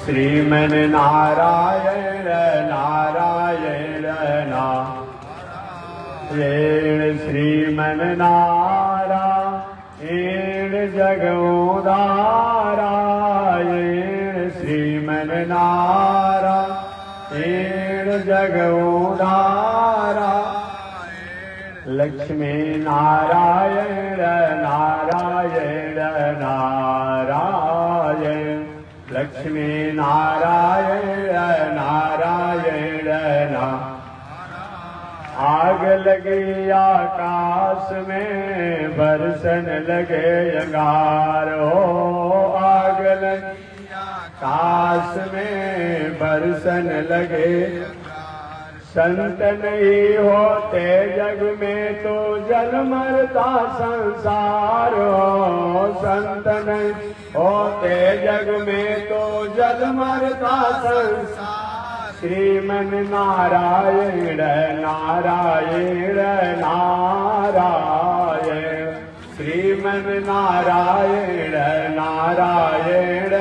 श्रीमन नारायण नारायण नारायण श्रीमन नारायण जगोदारायण श्रीमन नारायण जगोदारायण लक्ष्मी नारायण नारायण नारायण लक्ष्मी नारायण नारायण आग लगी आकाश में बरसन लगे अंगारो आग लगी आकाश में बरसन लगे संत नहीं होते जग में तो जल मरता संसार हो संत नहीं होते जग में तो जल मरता संसार श्रीमन नारायण नारायण नारायण श्रीमन नारायण नारायण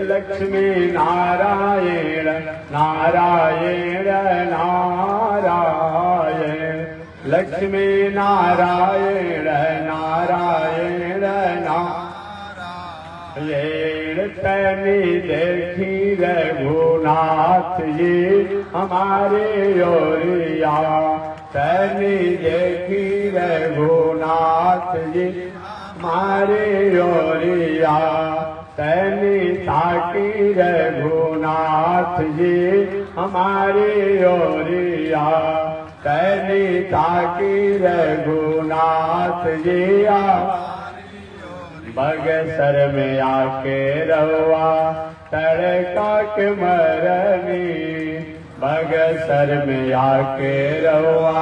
लक्ष्मी नारायण नारायण नारायण लक्ष्मी नारायण नारायण नारायण तनी देखी रघुनाथ जी हमारे ओरिया तनी देखी रघुनाथ जी हमारे ओरिया तनी ताकी रघुनाथ जी हमारे ओरिया तनी ताकी रघुनाथ जी बगसर में आके रवा तड़का के मरनी बगसर में आके रवा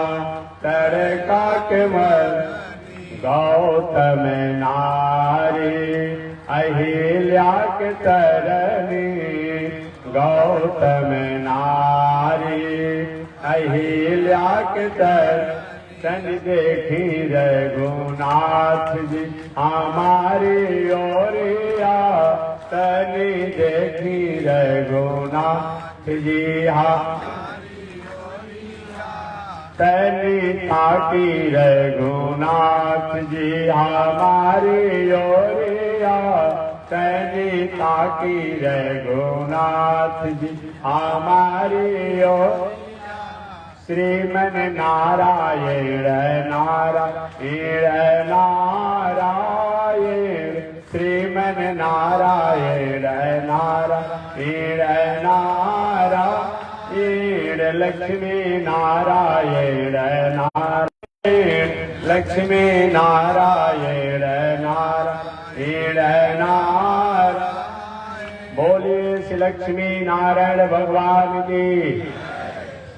तड़का के मर गौतम नारी अहिल्या के तरनी गौतम नारी अहिल्या के तर तन देखी रघुनाथ जी हमारी ओरिया तनी देखी रघुनाथ जी तनी ताकी रघुनाथ जी हमारी ओरिया तनी ताकी रघुनाथ जी हमारी ओर श्रीमन नारायण नारायण नारायण श्रीमन नारायण नारायण नारायण लक्ष्मी नारायण नारायण लक्ष्मी नारायण नारायण नारायण बोलिए श्री लक्ष्मी नारायण भगवान की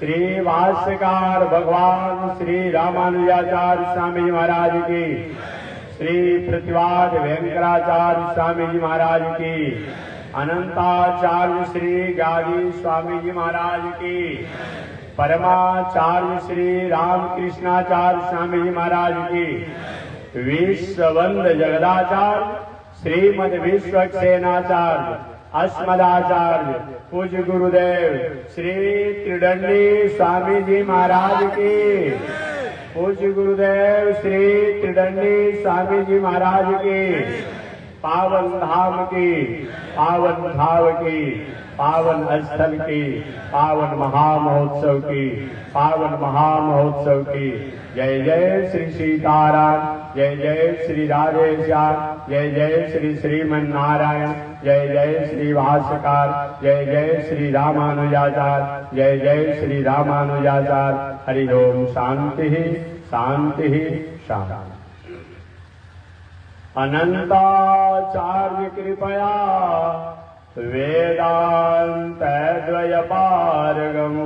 श्री भाष्यकार भगवान श्री रामानुजाचार्य स्वामी जी महाराज की श्री प्रतिवाद वेंकटाचार्य स्वामी जी महाराज की अनंताचार्य श्री गादी स्वामी जी महाराज की परमाचार्य श्री रामकृष्णाचार्य स्वामी जी महाराज की विश्ववंद जगदाचार्य श्रीमद विश्वक्सेनाचार्य अस्मदाचार्य पूज्य गुरुदेव श्री त्रिदंडी स्वामी जी महाराज की पूज्य गुरुदेव श्री त्रिदंडी स्वामी जी महाराज की पावन धाम की पावन भाव की पावन स्थल की पावन महामहोत्सव की पावन महामहोत्सव की जय जय श्री सीताराम जय जय श्री राधेश्याम जय जय श्री श्रीमन नारायण जय जय श्री भाष्यकार जय जय श्री रामानुजाचार्य जय जय श्री रामानुजाचार्य हरि ओम शांति शांति शांति अनंताचार्य कृपया वेदांत द्वय पारगम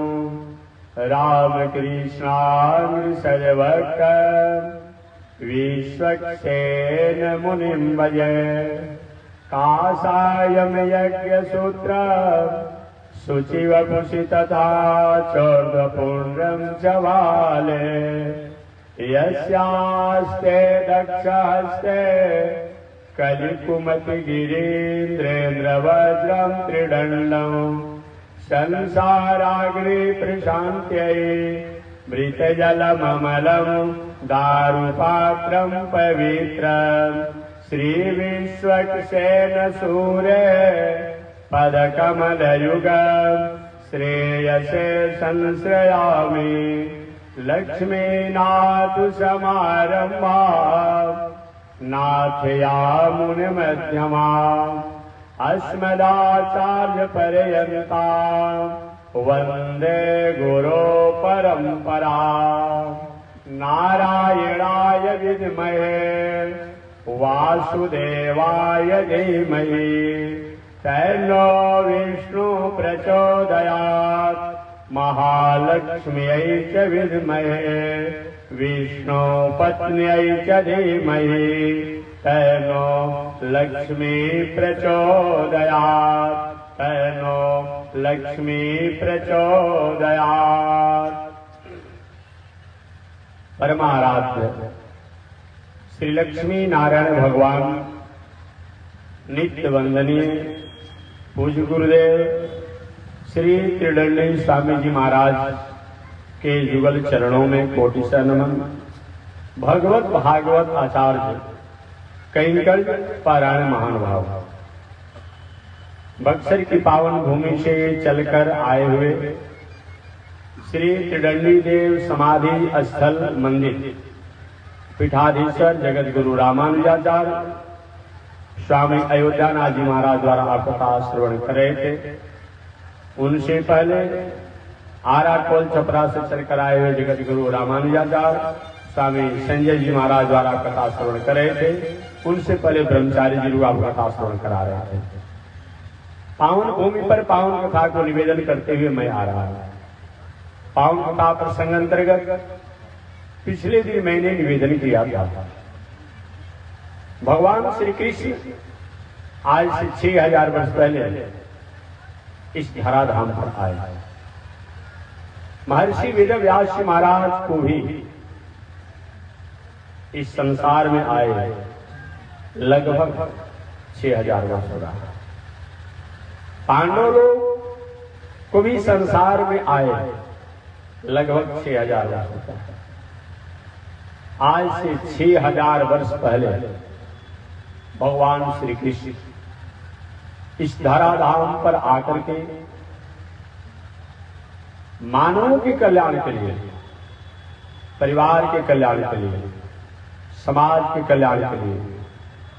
रामकृष्णानुसर्वक विश्वक्सेन मुनिं भजे काषायम यज्ञ सूत्र शुचिवपुषि तथा चोर्ध्वपुण्ड्रं च वाले यस्यास्ते दक्षहस्ते कलिकुमति गिरीन्द्रेन्द्र वज्रं त्रिदण्डम् संसाराग्नि प्रशान्त्यै मृतजलममलं दारुपात्रं पवित्रम् श्रीविश्वक्सेन सूर्य पदकमलयुगम् श्रेयसे संश्रयामि लक्ष्मीनाथ समारम्भा नाथयामुनिमध्यमा अस्मदाचार्यपर्यन्तां वन्दे गुरो परम्परा नारायणाय विद्महे वासुदेवाय धीमहि तन्नो विष्णु प्रचोदयात् महालक्ष्म्यै च विद्महे विष्णुपत्न्यै च धीमहि तन्नो लक्ष्मी प्रचोदयात् तन्नो लक्ष्मी प्रचोदयात्। परमाराध्य श्री लक्ष्मी नारायण भगवान नित्य वंदनीय पूज्य गुरुदेव श्री त्रिदंडी स्वामी जी महाराज के युगल चरणों में कोटि सा नमन। भगवत भागवत आचार्य कैंकल पारायण महानुभाव बक्सर की पावन भूमि से चलकर आए हुए श्री त्रिदंडी देव समाधि स्थल मंदिर पीठाधीश्वर जगत गुरु रामानुजाचार्य स्वामी अयोध्यानाथ जी महाराज द्वारा आपका श्रवण कर रहे थे। उनसे पहले आरा कोल छपरा से चलकर आए हुए जगत गुरु रामानुजाचार्य स्वामी संजय जी महाराज द्वारा कथा श्रवण कर रहे थे। उनसे पहले ब्रह्मचारी जी लोग कथा श्रवण करा रहे थे। पावन भूमि पर पावन कथा को निवेदन करते हुए मैं आ रहा हूं। पावन कथा प्रसंग अंतर्गत पिछले दिन मैंने निवेदन किया था। भगवान श्री कृष्ण आज से 6000 वर्ष पहले इस धराधाम पर आए। महर्षि वेदव्यास जी महाराज को भी इस संसार में आए लगभग 6000 वर्ष हो रहा। पांडव लोग को भी संसार में आए लगभग 6000 वर्ष होता है। आज से 6000 वर्ष पहले भगवान श्री कृष्ण इस धराधाम पर आकर के मानवों के कल्याण के लिए, परिवार के कल्याण के लिए, समाज के कल्याण के लिए,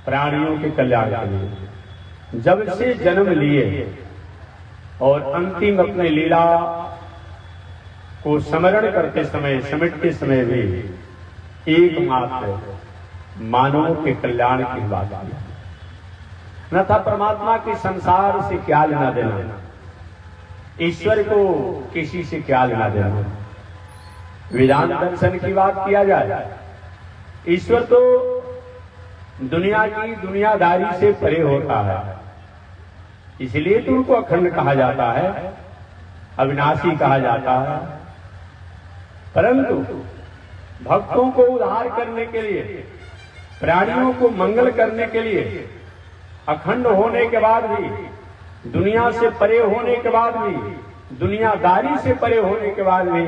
प्राणियों के कल्याण के लिए जब से जन्म लिए और अंतिम अपने लीला को स्मरण करते समय, समेटते समय भी एकमात्र मानवों के कल्याण की बात की। न था परमात्मा के संसार से क्या लेना देना, ईश्वर को किसी से क्या लेना देना। वेदांत दर्शन की बात किया जाए, ईश्वर तो दुनिया की दुनियादारी से परे होता है, इसलिए तो उनको अखंड कहा जाता है, अविनाशी कहा जाता है। परंतु भक्तों को उद्धार करने के लिए, प्राणियों को मंगल करने के लिए, अखंड होने के बाद भी, दुनिया से परे होने के बाद भी, दुनियादारी से परे होने के बाद भी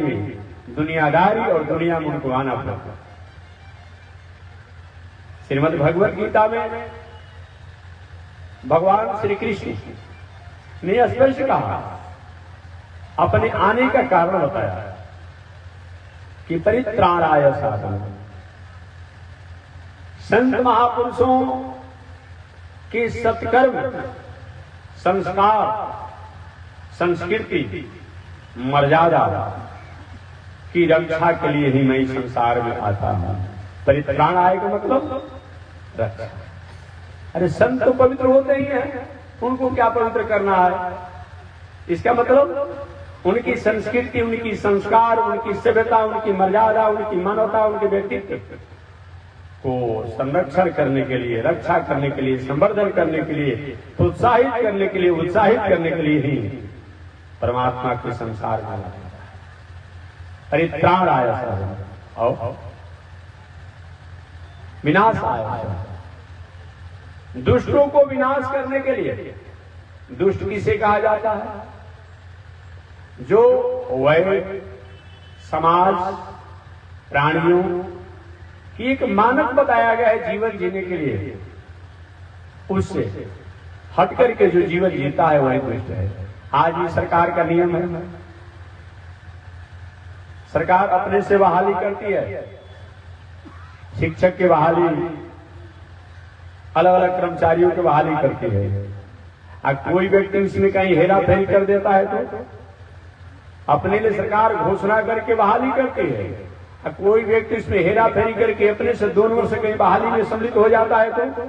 दुनियादारी और दुनिया में उनको आना पड़ता। श्रीमद् भगवत गीता में भगवान श्री कृष्ण ने स्पष्ट कहा, अपने आने का कारण बताया कि परित्राणाय साधन। संत महापुरुषों के सत्कर्म, संस्कार, संस्कृति, मर्यादा की रक्षा के लिए ही मैं संसार में आता हूं। परित्राणाय का मतलब रक्षा। अरे संत तो पवित्र होते ही हैं, उनको क्या पवित्र करना है? इसका मतलब उनकी संस्कृति, उनकी संस्कार, उनकी सभ्यता, उनकी मर्यादा, उनकी मानवता, उनके व्यक्तित्व को संरक्षण करने के लिए, रक्षा करने के लिए, संवर्धन करने के लिए, प्रोत्साहित करने के लिए, उत्साहित करने के लिए ही परमात्मा के संसार में आना है। परित्राण आया और विनाश आया। दुष्टों को विनाश करने के लिए। दुष्ट किसे कहा जाता है? जो वह समाज प्राणियों की एक मानक बताया गया है जीवन जीने के लिए, उससे हट करके जो जीवन जीता है वही दुष्ट है। आज भी सरकार का नियम है, सरकार अपने से बहाली करती है, शिक्षक की बहाली, अलग अलग कर्मचारियों की बहाली करती है। अब कोई व्यक्ति इसमें कहीं हेरा फेरी कर देता है तो अपने लिए सरकार घोषणा करके बहाली करती है। अब कोई व्यक्ति इसमें हेरा फेरी करके अपने से 2 वर्ष से कहीं बहाली में सम्मिलित हो जाता है तो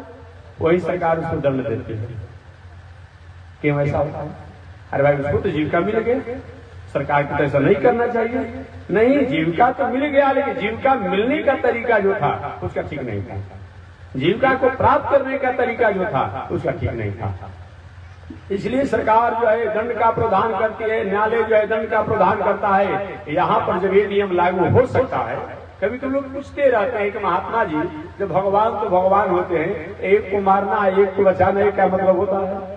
वही सरकार उसको दंड देती है। क्यों ऐसा होता है? अरे भाई उसको तो जीविका मिल गई, सरकार को तो ऐसा नहीं करना चाहिए। नहीं, जीविका तो मिल गया, लेकिन जीविका मिलने का तरीका जो था उसका ठीक नहीं था। जीविका को प्राप्त करने का तरीका जो था उसका ठीक नहीं था। इसलिए सरकार जो है दंड का प्रावधान करती है, न्यायालय जो है दंड का प्रावधान करता है। यहाँ पर जब ये नियम लागू हो सकता है, कभी कभी लोग पूछते रहते हैं कि महात्मा जी जब भगवान तो भगवान होते हैं, एक को मारना एक को बचाना क्या मतलब होता है?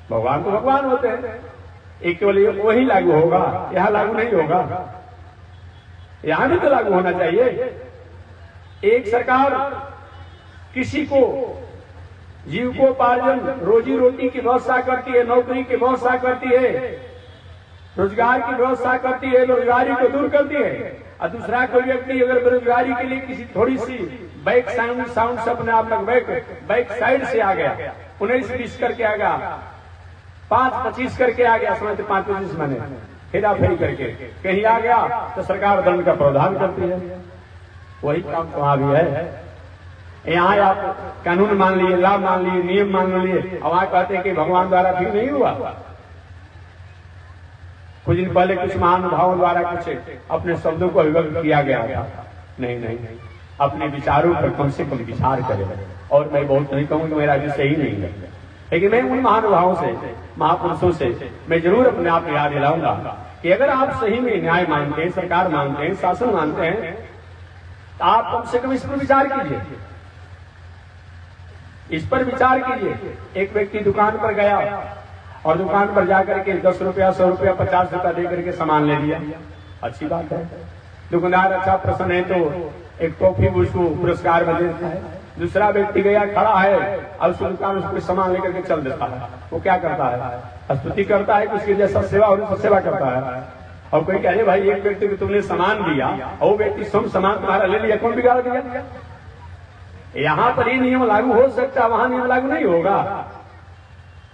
भगवान तो भगवान होते हैं, एक केवल वही लागू होगा, यहाँ लागू नहीं होगा। यहाँ भी तो लागू होना चाहिए। एक सरकार किसी को जीविकोपार्जन, रोजी रोटी की व्यवस्था करती है, नौकरी की व्यवस्था करती है, रोजगार की व्यवस्था करती है, बेरोजगारी को दूर करती है। और दूसरा कोई व्यक्ति अगर बेरोजगारी के लिए किसी थोड़ी सी बैक साउंड से अपने आप बैक साइड से आ गया, 19-20 करके आ गया, 5-25 करके आ गया, समझते 5-25 महीने हेरा फेरी करके कहीं आ गया तो सरकार दंड का प्रावधान करती है। वही काम तो वहां भी है। यहाँ आप कानून मान लिए, लाभ मान लिए, नियम मान लिए, और वहां कहते हैं कि भगवान द्वारा ठीक नहीं हुआ। कुछ दिन पहले कुछ महानुभावों द्वारा कुछ अपने शब्दों को अभिव्यक्त किया गया था। नहीं, अपने विचारों पर कम से कम विचार करें। और मैं बहुत नहीं कहूंगा मेरा भी सही नहीं है, लेकिन मैं उन महानुभावों से, महापुरुषों से मैं जरूर अपने आप याद दिलाऊंगा कि अगर आप सही में न्याय मानते हैं, सरकार मानते हैं, शासन मानते हैं, तो आप कम से कम इस पर विचार कीजिए। इस पर विचार कीजिए। एक व्यक्ति दुकान पर गया और दुकान पर जाकर के 10 रुपया, 100 रुपया, 50 रुपया दे करके सामान ले लिया, अच्छी बात है। दुकानदार अच्छा प्रसन्न है तो एक टॉफी उसको पुरस्कार में देता है। दूसरा व्यक्ति गया, खड़ा है और उसकी दुकान उसको सामान लेकर के चल देता है। वो क्या करता है? स्तुति करता है कि उसकी जैसा सेवा और उसकी सेवा करता है। और कोई कहे भाई एक व्यक्ति को तुमने सामान दिया और वो व्यक्ति सब सामान तुम्हारा ले लिया, कौन बिगाड़ दिया? यहाँ पर ये नियम लागू हो सकता है, वहां नियम लागू नहीं होगा।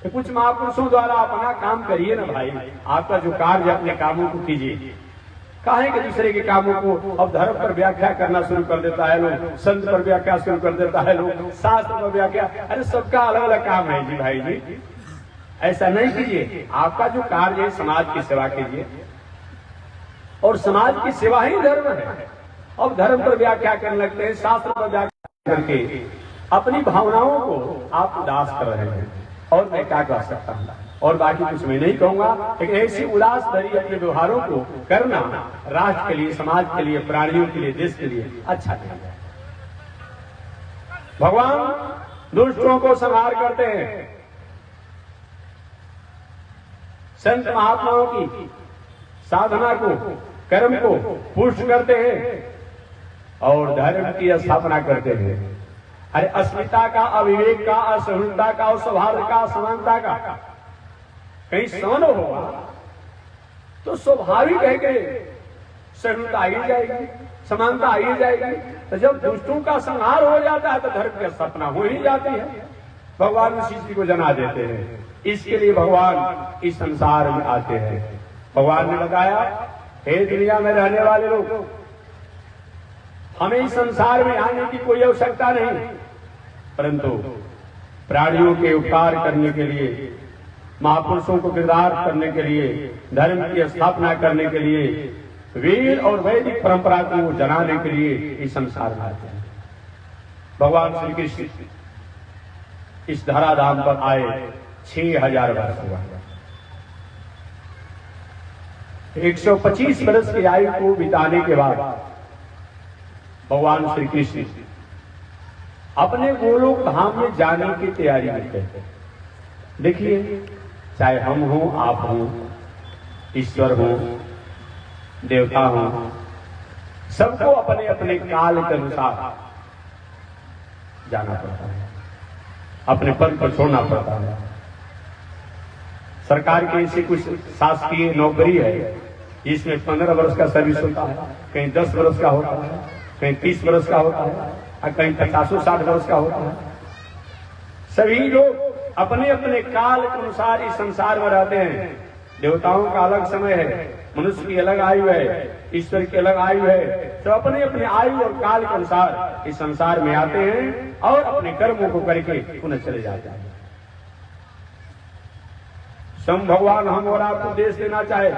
तो कुछ महापुरुषों द्वारा अपना काम करिए ना भाई। आपका जो कार्य अपने कामों को कीजिए। काहे कि दूसरे के कामों को अब धर्म पर व्याख्या करना शुरू कर देता है लोग, संत पर व्याख्या शुरू कर देता है लोग, शास्त्र पर व्याख्या। अरे सबका अलग अलग काम है जी भाई जी, ऐसा नहीं कीजिए। आपका जो कार्य है समाज की सेवा कीजिए, और समाज की सेवा ही धर्म है। अब धर्म पर व्याख्या करने लगते हैं, शास्त्र पर व्याख्या करके अपनी भावनाओं को आप उदास कर रहे हैं। और मैं क्या कर सकता हूँ? और बाकी कुछ मैं नहीं कहूंगा, लेकिन ऐसी उदास भरी अपने व्यवहारों को करना राष्ट्र के लिए, समाज के लिए, प्राणियों के लिए, देश के लिए अच्छा नहीं है। भगवान दुष्टों को संहार करते हैं, संत महात्माओं की साधना को, कर्म को पुष्ट करते हैं और धर्म की स्थापना करते हैं। अरे अस्मिता का, अविवेक का, असहिष्णुता का, स्वभाव का, असमानता का कहीं समान होगा तो स्वाभाविक है कि सहिष्णुता आ ही जाएगी, समानता आ ही जाएगी। तो जब दुष्टों का संहार हो जाता है तो धर्म की स्थापना हो ही जाती है। भगवान इस चीज को जना देते हैं। इसके लिए भगवान इस संसार में आते हैं। भगवान ने बताया, हे दुनिया में रहने वाले लोग, हमें इस संसार में आने की कोई आवश्यकता नहीं, परंतु प्राणियों के उपकार करने के लिए, महापुरुषों को कृतार्थ करने के लिए, धर्म की स्थापना करने के लिए, वेद और वैदिक परंपरा को जनाने के लिए इस संसार में आते हैं। भगवान श्री कृष्ण इस धराधाम पर आए 6000 वर्ष हुआ। 125 वर्ष की आयु को बिताने के बाद भगवान श्री कृष्ण अपने गोलोक धाम में जाने की तैयारी करते हैं। देखिए, चाहे हम हों, आप हों, ईश्वर हों, देवता हों, सबको अपने अपने काल के अनुसार जाना पड़ता है, अपने पद पर छोड़ना पड़ता है। सरकार की ऐसी कुछ शासकीय नौकरी है इसमें 15 वर्ष का सर्विस होता है, कहीं 10 वर्ष का होता है, कहीं 30 वर्ष का होता है, और कहीं 50-60 वर्ष का होता है। सभी लोग अपने अपने काल के अनुसार इस संसार में रहते हैं। देवताओं का अलग समय है, मनुष्य की अलग आयु है, ईश्वर की अलग आयु है। तो अपने अपने आयु और काल के अनुसार इस संसार में आते हैं और अपने कर्मों को करके पुनः चले जाते हैं। स्वयं भगवान हम और आपको उपदेश देना चाहे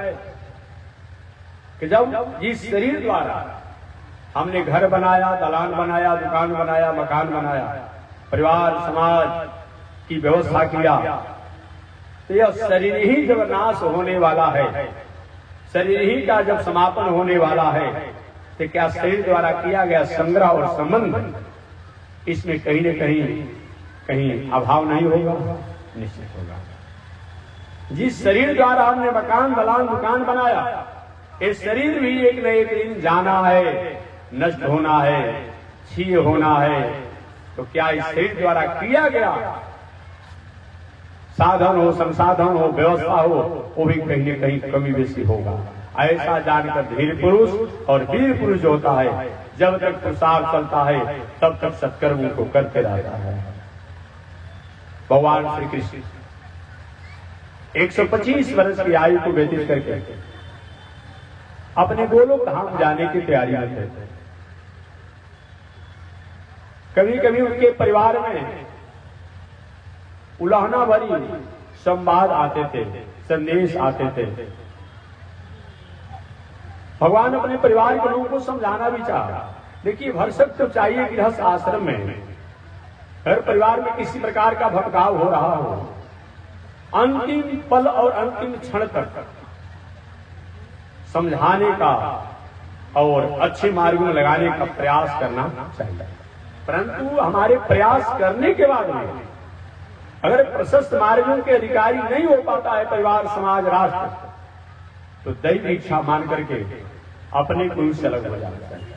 कि जब जिस शरीर द्वारा हमने घर बनाया, दलान बनाया, दुकान बनाया, मकान बनाया, परिवार समाज की व्यवस्था किया, तो यह शरीर ही जब नाश होने वाला है, शरीर ही का जब समापन होने वाला है, तो क्या शरीर द्वारा किया गया संग्रह और संबंध इसमें कहीं न कहीं अभाव नहीं होगा? निश्चित होगा। जिस शरीर द्वारा हमने मकान दलान दुकान बनाया, ये शरीर भी एक न एक दिन जाना है, नष्ट होना है, क्षीय होना है। तो क्या इस शरीर द्वारा किया गया साधन हो, संसाधन हो, व्यवस्था हो, वो भी कहीं न कहीं कमी बेसी होगा। ऐसा जानकर धीर पुरुष और वीर पुरुष होता है, जब तक पुरुषार्थ चलता है तब तक सत्कर्मों को करते रहता है। भगवान श्री कृष्ण 125 वर्ष की आयु को व्यतीत करके अपने गोलोक धाम जाने की तैयारी में थे। कभी कभी उनके परिवार में उलाहना भरी संवाद आते थे, संदेश आते थे। भगवान अपने परिवार के लोगों को समझाना भी चाहा। देखिए, भरसक तो चाहिए गृहस्थ आश्रम में, हर परिवार में किसी प्रकार का भटकाव हो रहा हो, अंतिम पल और अंतिम क्षण तक समझाने का और अच्छे मार्ग में लगाने का प्रयास करना चाहिए। परंतु हमारे प्रयास करने के बाद में अगर प्रशस्त मार्गों के अधिकारी नहीं हो पाता है परिवार, समाज, राष्ट्र, तो दैव इच्छा मान करके अपने गुरु से अलग हो जाना चाहिए।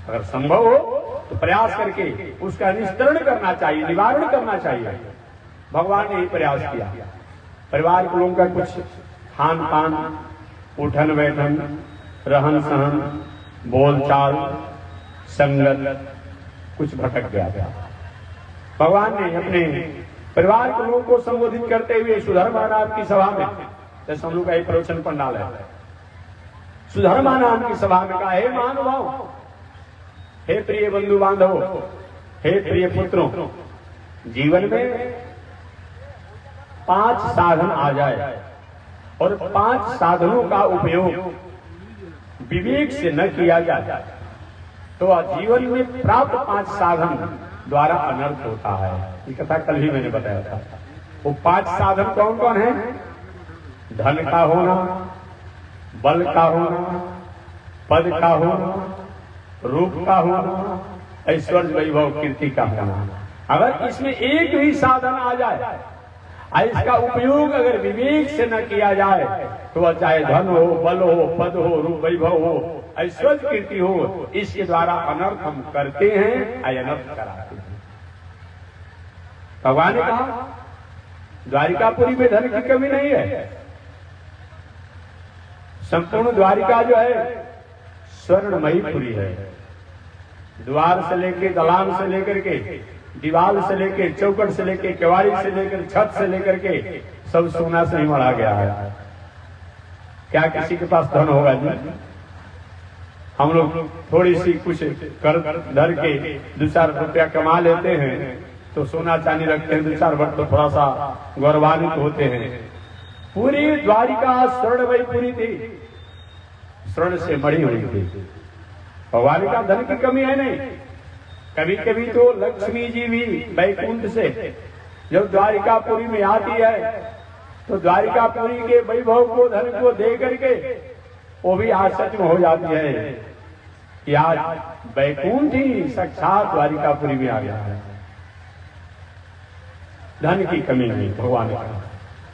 अगर संभव हो तो प्रयास करके उसका निस्तरण करना चाहिए, निवारण करना चाहिए। भगवान ने ही प्रयास किया। परिवार के लोगों का कुछ खान पान, उठन बैठन, रहन सहन, बोलचाल, संगत कुछ भटक गया था। भगवान ने अपने परिवार के लोगों को संबोधित करते हुए सुधर्मा नाम की सभा में, जैसे हम लोग का एक प्रवचन पंडाल है, सुधर्मा नाम की सभा में कहा, हे महानुभाव, हे प्रिय बंधु बांधव, हे प्रिय पुत्रों, जीवन में 5 साधन आ जाए और 5 साधनों का उपयोग विवेक से न किया जाए तो जीवन में प्राप्त 5 साधन द्वारा अनर्थ होता है। ये कथा कल ही मैंने बताया था। वो 5 साधन कौन कौन है? धन का होना, बल का होना, पद का होना, रूप का होना, ऐश्वर्य वैभव कीर्ति का होना। अगर इसमें एक भी साधन आ जाए, इसका उपयोग अगर विवेक से न किया जाए तो वह चाहे धन हो, बल हो, पद हो, रूप वैभव हो, ऐश्वर्य कीर्ति हो, इसके द्वारा अनर्थ हम करते हैं, अनर्थ कराते हैं। भगवान ने कहा द्वारिकापुरी में धन की कमी नहीं है। संपूर्ण द्वारिका जो है स्वर्णमयी पुरी है। द्वार से लेके, दलान से लेकर के, दीवार से लेके, चौकट से लेके, केवाड़ी से लेकर, छत से लेकर के सब सोना से ही मढ़ा गया है। क्या किसी के पास धन होगा जी? हम लोग थोड़ी सी कुछ कर धर के 2-4 रुपया कमा लेते हैं तो सोना चांदी रखते हैं, 2-4 वर्ष तो थोड़ा सा गौरवान्वित होते हैं। पूरी द्वारिका स्वर्णमयी पुरी थी, स्वर्ण से मढ़ी हुई थी। भगवान का धन की कमी है नहीं। कभी कभी तो लक्ष्मी जी भी वैकुंठ से जब द्वारिकापुरी में आती है तो द्वारिकापुरी के वैभव को, धन को दे करके वो भी आश्चर्य हो जाती है कि आज बैकुंठ ही साक्षात द्वारिकापुरी में आ गया है। धन की कमी नहीं भगवान का।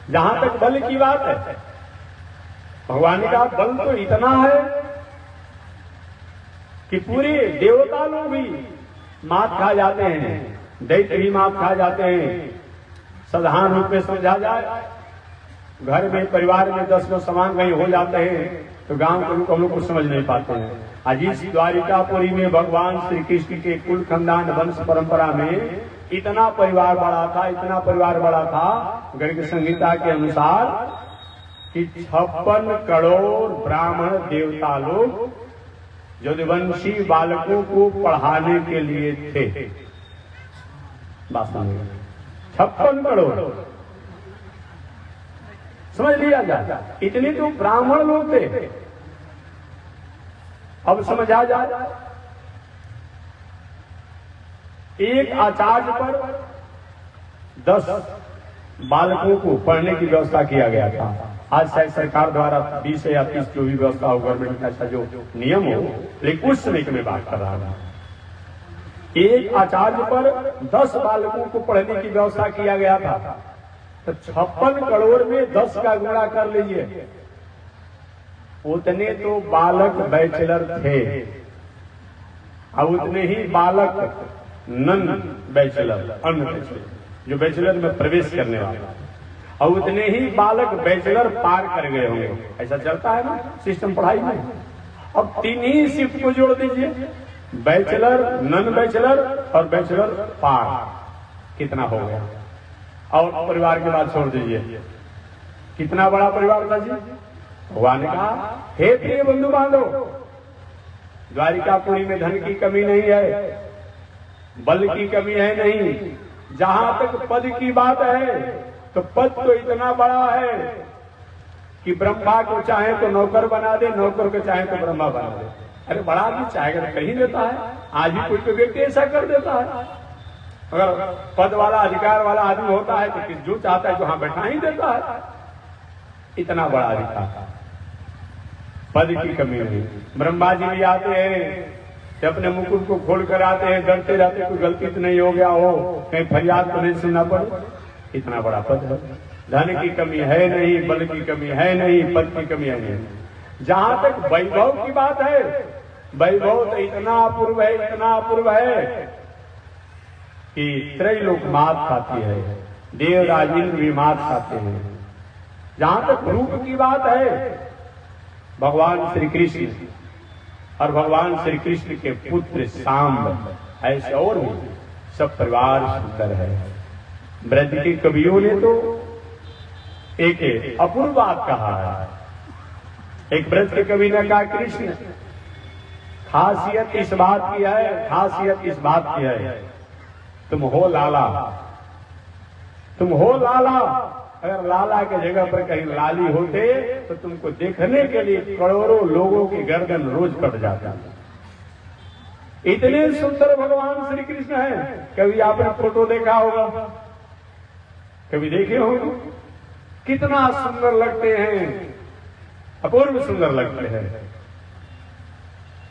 जहां तक बल की बात है, भगवान का बल तो इतना है कि पूरे देवता लोग भी मात खा जाते हैं, दैत्य भी मात खा जाते हैं। साधारण रूप में समझा जाए, घर में परिवार में 10 लोग समान कहीं हो जाते हैं तो गांव के लोग हम लोग कुछ समझ नहीं पाते हैं। आज इस द्वारिकापुरी में भगवान श्री कृष्ण के कुल खानदान वंश परंपरा में इतना परिवार बड़ा था, इतना परिवार बड़ा था, गर्ग संहिता के अनुसार कि 56 करोड़ ब्राह्मण देवता लोग यदुवंशी बालकों को पढ़ाने के लिए थे। बात समझिए, 56 करोड़ समझ लिया जाए, इतने तो ब्राह्मण लोग थे। अब समझा जाए, एक आचार्य पर 10 बालकों को पढ़ने की व्यवस्था किया गया था। आज शायद सरकार द्वारा 20 या 30 जो भी व्यवस्था हो, गवर्नमेंट का ऐसा जो नियम हो, लेकिन उस समय की मैं बात कर रहा हूं। एक आचार्य पर 10 बालकों को पढ़ने की व्यवस्था किया गया था। तो 56 करोड़ में 10 का गुणा कर लीजिए, उतने तो बालक बैचलर थे, और उतने ही बालक नन बैचलर, अन बैचलर, जो बैचलर में प्रवेश करने वाला, और उतने ही बालक बैचलर पार कर गए होंगे। ऐसा चलता है ना सिस्टम पढ़ाई में। अब 3 ही शिफ्ट को जोड़ दीजिए, बैचलर, नन बैचलर और बैचलर पार, कितना हो गया। और परिवार की बात छोड़ दीजिए, कितना बड़ा परिवार था जी। भगवान ने कहा, हे प्रिय बंधु बांधव, द्वारिकापुरी में धन की कमी नहीं है, बल की कमी है नहीं। जहां तक पद की बात है तो पद तो इतना बड़ा है कि ब्रह्मा को चाहे तो नौकर बना दे, नौकर को चाहे तो ब्रह्मा बना दे। अरे बड़ा आदमी चाहेगा तो कहीं देता है। आज भी कोई व्यक्ति ऐसा कर देता है। अगर पद वाला अधिकार वाला आदमी होता है तो जो चाहता है वहां बैठा ही देता है। इतना बड़ा अधिकार, पद की कमी नहीं। ब्रह्मा जी भी आते हैं, अपने मुकुट को खोल कर आते हैं, डरते रहते कोई गलती तो नहीं हो गया हो, कहीं फरियाद तो नहीं सुनना पड़े। इतना बड़ा पद है। धन की कमी है नहीं, बल की कमी है नहीं, पद की कमी है नहीं। जहां तक वैभव की बात है, वैभव तो इतना अपूर्व है, इतना अपूर्व है कि त्रैलोक मात खाती है, देवराज इंद्र भी मात खाते हैं। जहां तक रूप की बात है, भगवान श्री कृष्ण और भगवान श्री कृष्ण के पुत्र सांब, ऐसे और भी सब परिवार सुंदर है। ब्रज के कवियों ने तो एक अपूर्व बात कहा है। एक ब्रज के कवि ने कहा, कृष्ण खासियत इस बात की है, खासियत इस बात की है, तुम हो लाला, तुम हो लाला। अगर लाला के जगह पर कहीं लाली होते तो तुमको देखने के लिए करोड़ों लोगों की गर्दन रोज कट जाता। इतने सुंदर भगवान श्री कृष्ण है। कभी आपने फोटो देखा होगा, कभी देखे होंगे, कितना सुंदर लगते हैं, अपूर्व सुंदर लगते हैं।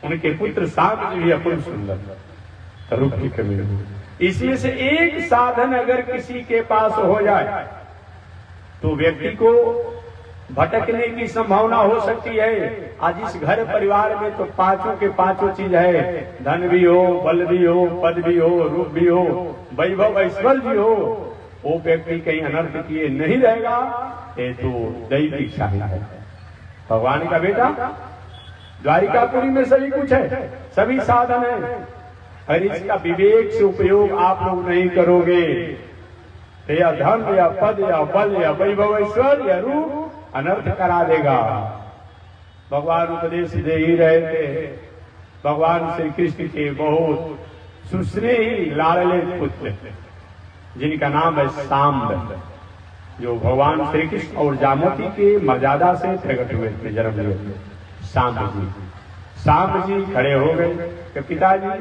उनके पुत्र सांब जी भी अपूर्व सुंदर, रूप की कमी नहीं। इसमें से एक साधन अगर किसी के पास हो जाए तो व्यक्ति को भटकने की संभावना हो सकती है। आज इस घर परिवार में तो पांचों के पांचों चीज है, धन भी हो, बल भी हो, पद भी हो, रूप भी हो, वैभव ऐश्वर्य भी हो। वो व्यक्ति कहीं अनर्थ किए नहीं रहेगा, ये तो दैवी शाही है। भगवान का बेटा, द्वारिकापुरी में सभी कुछ है, सभी साधन है। अगर इसका विवेक से उपयोग आप लोग नहीं करोगे, या धन या पद या बल या वैभव ऐश्वर्य या रूप अनर्थ करा देगा। भगवान उपदेश दे ही रहे थे। भगवान श्री कृष्ण के बहुत सुस्नेही लाडले पुत्र जिनका नाम है सांब, जो भगवान श्री कृष्ण और जामवती के मर्यादा से प्रकट हुए थे, जन्म लिए थे। सांब जी, सांब जी खड़े हो गए कि पिताजी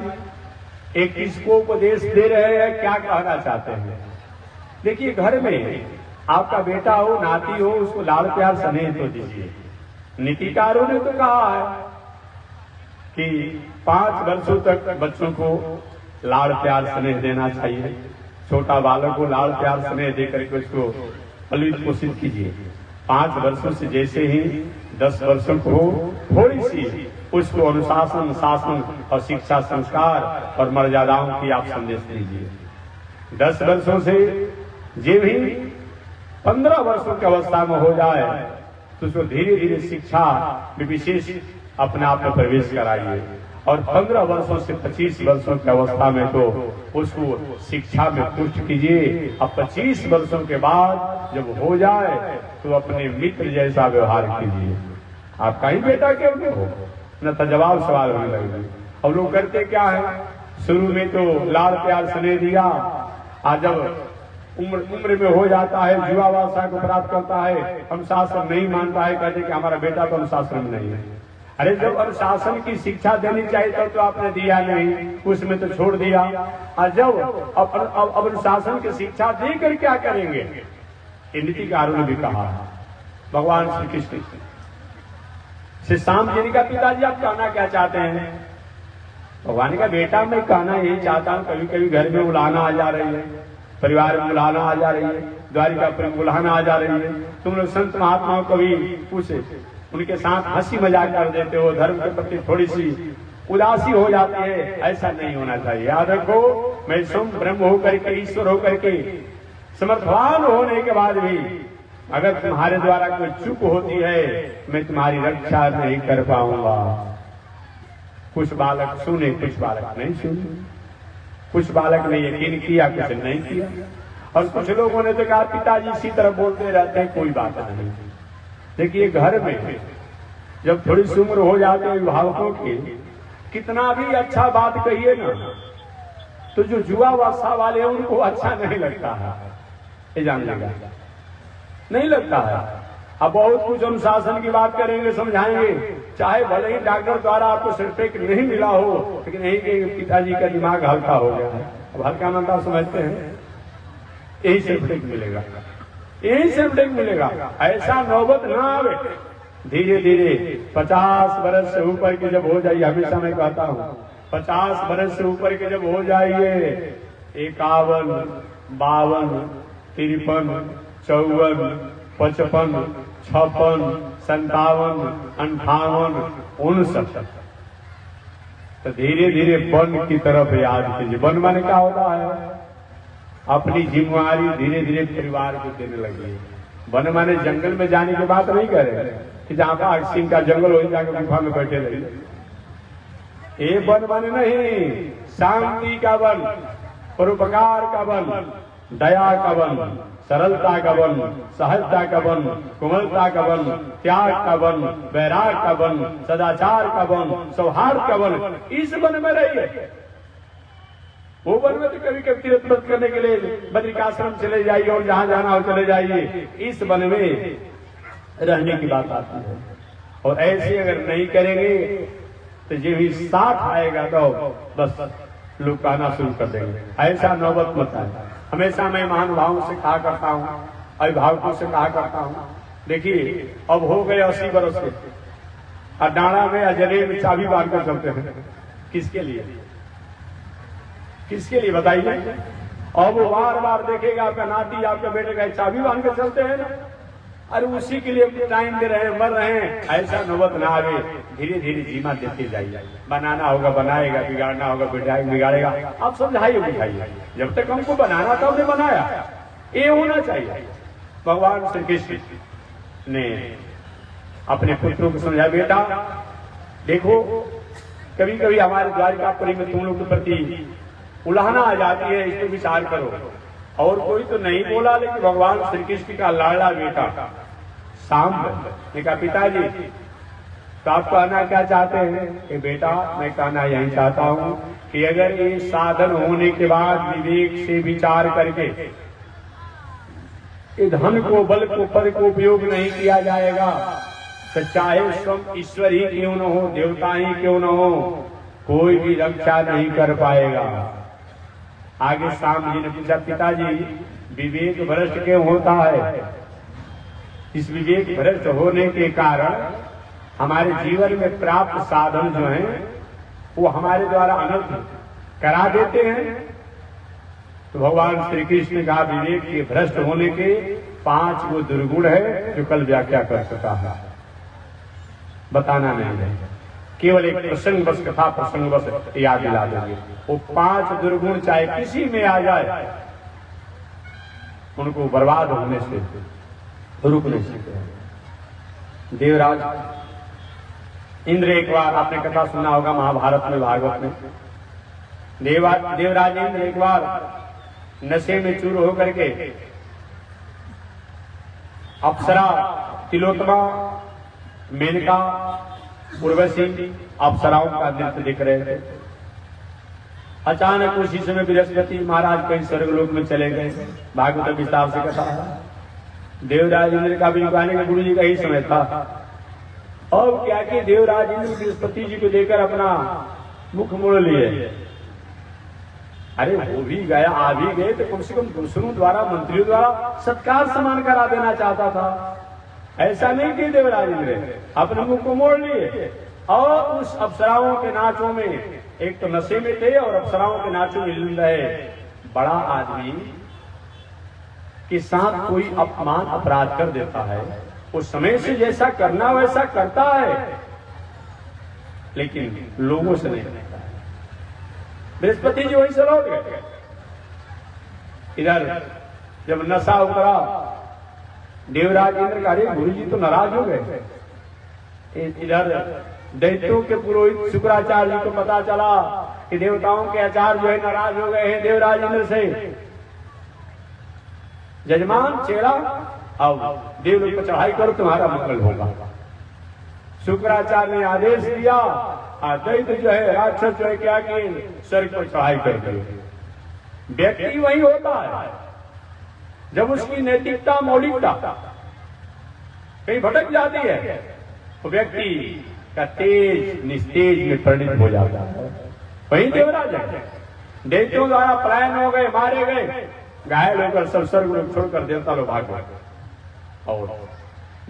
एक किसको उपदेश दे रहे हैं, क्या कहना चाहते हैं। देखिए, घर में आपका बेटा हो, नाती हो, उसको लाड़ प्यार स्नेह तो दीजिए। नीतिकारों ने तो कहा है कि 5 वर्षों तक बच्चों को लाड़ प्यार स्नेह देना चाहिए। छोटा बालक को लाड़ प्यार स्नेह देकर के उसको पलित पोषित कीजिए। 5 वर्षों से जैसे ही 10 वर्षों को थोड़ी सी उसको अनुशासन, शासन और शिक्षा, संस्कार और मर्यादाओं की आप संदेश दीजिए। 10 वर्षों से जे भी 15 वर्षों की अवस्था में हो जाए तो उसको धीरे धीरे शिक्षा में विशेष अपने आप में प्रवेश कराइए। और 15 वर्षों से 25 वर्षों की अवस्था में तो उसको शिक्षा में पुष्ट कीजिए। अब 25 वर्षों के बाद जब हो जाए तो अपने मित्र जैसा व्यवहार कीजिए। आपका ही बेटा क्यों हो, न तो जवाब सवाल होने लगे। अब लोग करते क्या है, शुरू में तो लाड़ प्यार स्नेह दिया, आज जब उम्र में हो जाता है, युवावस्था को प्राप्त करता है, अनुशासन नहीं मानता है, कहते कि हमारा बेटा तो अनुशासन में नहीं है। अरे जब अनुशासन की शिक्षा देनी चाहिए तब तो आपने दिया नहीं, उसमें तो छोड़ दिया। और जब अब अनुशासन की शिक्षा देकर क्या करेंगे, नीतिकारों ने भी कहा। भगवान श्री कृष्ण श्री श्याम जी का पिताजी आप कहना क्या चाहते हैं? भगवान का बेटा मैं कहना यही चाहता हूँ, कभी कभी घर में उलाहना आ जा रही है, परिवार में उलाहना आ जा रही है, द्वारिका पर उलाहना आ जा रही है, तुम लोग संत महात्माओं को भी पूछे उनके साथ हंसी मजाक कर देते हो, धर्म के प्रति थोड़ी सी उदासी हो जाती है। ऐसा नहीं होना चाहिए। याद रखो, मैं स्वयं ब्रह्म होकर के, ईश्वर होकर के, समर्थवान होने के बाद भी अगर तुम्हारे द्वारा कोई चूक होती है मैं तुम्हारी रक्षा नहीं कर पाऊंगा। कुछ बालक सुने, कुछ बालक नहीं सुने, कुछ बालक ने यकीन किया, कुछ नहीं किया। और कुछ लोगों ने तो कहा पिताजी इसी तरह बोलते रहते हैं, कोई बात नहीं। देखिए घर में जब थोड़ी सी उम्र हो जाती है अभिभावकों की, कितना भी अच्छा बात कहिए ना तो जो युवावस्था वाले हैं उनको अच्छा नहीं लगता है, ये जान लेगा, नहीं लगता है। अब बहुत कुछ अनुशासन की बात करेंगे, समझाएंगे, चाहे भले ही डॉक्टर द्वारा आपको सर्टिफिकेट नहीं मिला हो, लेकिन यही कि पिताजी का दिमाग हल्का हो गया है। अब हल्का मतलब समझते हैं, यही सर्टिफिकेट मिलेगा, यही सर्टिफिकेट मिलेगा। ऐसा नौबत ना आवे। धीरे धीरे 50 वर्ष से ऊपर की जब हो जाइए, हमेशा मैं कहता हूँ 50 वर्ष से ऊपर के जब हो जाइए, 51, 52, 53, 54, 55, 56, 57, 58, 59, तो धीरे धीरे वन की तरफ याद कीजिए। वन माने क्या होता है? अपनी जिम्मेवारी धीरे धीरे परिवार को देने लगी। वन माने जंगल में जाने की बात नहीं करे कि जहां पर सिंह का जंगल हो जाकर गुफा में बैठे रहे। ये वन माने नहीं, शांति का वन, परोपकार का वन, दया का वन, सरलता का वन, सहजता का वन, कोमलता का वन, त्याग का वन, वैराग का वन, सदाचार का वन, सौहार्द का वन, इस वन में रहिए। वो वन में तो कभी कभी तीर्थ करने के लिए बद्रिकाश्रम चले जाइए और जहां जाना हो चले जाइए, इस वन में रहने की बात आती है। और ऐसे अगर नहीं करेंगे तो जो भी साथ आएगा तो बस लोग कहना शुरू कर देंगे। ऐसा नौबत मत आए। हमेशा मैं महानुभावों से कहा करता हूँ, अभिभावकों से कहा करता हूँ, देखिए अब हो गए 80 वर्ष के, और डांडा में अजरे में चाबी बांध कर चलते हैं। किसके लिए? किसके लिए बताइए? और वो बार बार देखेगा आपका नाती, आपका बेटे का चाबी बांध कर चलते हैं ना, अरे उसी के लिए टाइम दे रहे हैं, मर रहे हैं। ऐसा नौबत ना आवे। धीरे धीरे जीमा देते जाइए। बनाना होगा बनाएगा, बिगाड़ना होगा बिगाड़ेगा। आप समझाइए बुझाइए। जब तक हमको बनाना था हमने बनाया, ये होना चाहिए। भगवान श्री कृष्ण ने अपने पुत्रों को समझाया, बेटा देखो कभी कभी हमारे द्वारिकापुरी में तुम लोग के प्रति उलाहना आ जाती है, इस पर विचार करो। और कोई तो नहीं बोला, लेकिन भगवान श्री कृष्ण का लाडला बेटा सांब ने कहा पिताजी तो आप कहना क्या चाहते हैं? कि बेटा मैं कहना यही चाहता हूं कि अगर ये साधन होने के बाद विवेक से विचार करके ये धन को, बल को, पद को उपयोग नहीं किया जाएगा तो चाहे स्वयं ईश्वर ही क्यों न हो, देवता ही क्यों न हो, कोई भी रक्षा नहीं कर पाएगा। आगे शाम जी ने पूछा पिताजी विवेक भ्रष्ट क्यों होता है? इस विवेक भ्रष्ट होने के कारण हमारे जीवन में प्राप्त साधन जो हैं वो हमारे द्वारा अनर्थ करा देते हैं। तो भगवान श्री कृष्ण का विवेक के भ्रष्ट होने के 5 वो दुर्गुण है जो कल व्याख्या कर चुका है, बताना नहीं है, केवल एक प्रसंग बस कथा प्रसंग बस याद दिला देंगे। वो 5 दुर्गुण चाहे किसी में आ जाए उनको बर्बाद होने से रुक नहीं सकते। देवराज इंद्र, एक बार आपने कथा सुना होगा महाभारत में, भागवत में, देवराज इंद्र एक बार नशे में चूर होकर के अप्सरा, तिलोत्तमा, मेनका, उर्वशी अप्सराओं का नृत्य देख रहे थे। अचानक उसी समय बृहस्पति महाराज कहीं स्वर्गलोक में चले गए। भागवत विस्तार से कथा है। देवराज इंद्र का भी गाने के गुरु जी का ही समय था। और क्या कि देवराज इंद्र बृहस्पति जी को देकर अपना मुख मोड़ लिए। अरे वो भी गया, आ भी गए तो कम से कम दूसरों द्वारा, मंत्रियों द्वारा सत्कार सम्मान करा देना चाहता था। ऐसा नहीं कि देवराज इंद्र अपने मुख को मोड़ लिए और उस अप्सराओं के नाचों में, एक तो नशे में थे और अप्सराओं के नाचों में लीन रहे। बड़ा आदमी के साथ कोई अपमान अपराध कर देता है, उस समय से जैसा करना वैसा करता है, लेकिन लोगों से नहीं करता है। बृहस्पति जी वहीं से लौट गए। इधर जब नशा उतरा, देवराज इंद्र का, अरे गुरु जी तो नाराज हो गए। इधर दैत्यों के पुरोहित शुक्राचार्य जी को पता चला कि देवताओं के आचार्य जो है नाराज हो गए हैं देवराज इंद्र से। जजमान चेला, अब देवलोक पर चढ़ाई करो, तुम्हारा मंगल होगा। शुक्राचार्य ने आदेश दिया, दैत्य जो है, राक्षस जो है, क्या कि स्वर्ग पर चढ़ाई कर दिए। व्यक्ति वही होता है जब उसकी नैतिकता, मौलिकता कहीं भटक जाती है तो व्यक्ति का तेज निस्तेज में परिणत हो जाता है। वही देवराज है। दैत्यों द्वारा पलायन हो गए, मारे गए, घायल होकर सब स्वर्ग लोग छोड़कर देवता लोग भाग गए और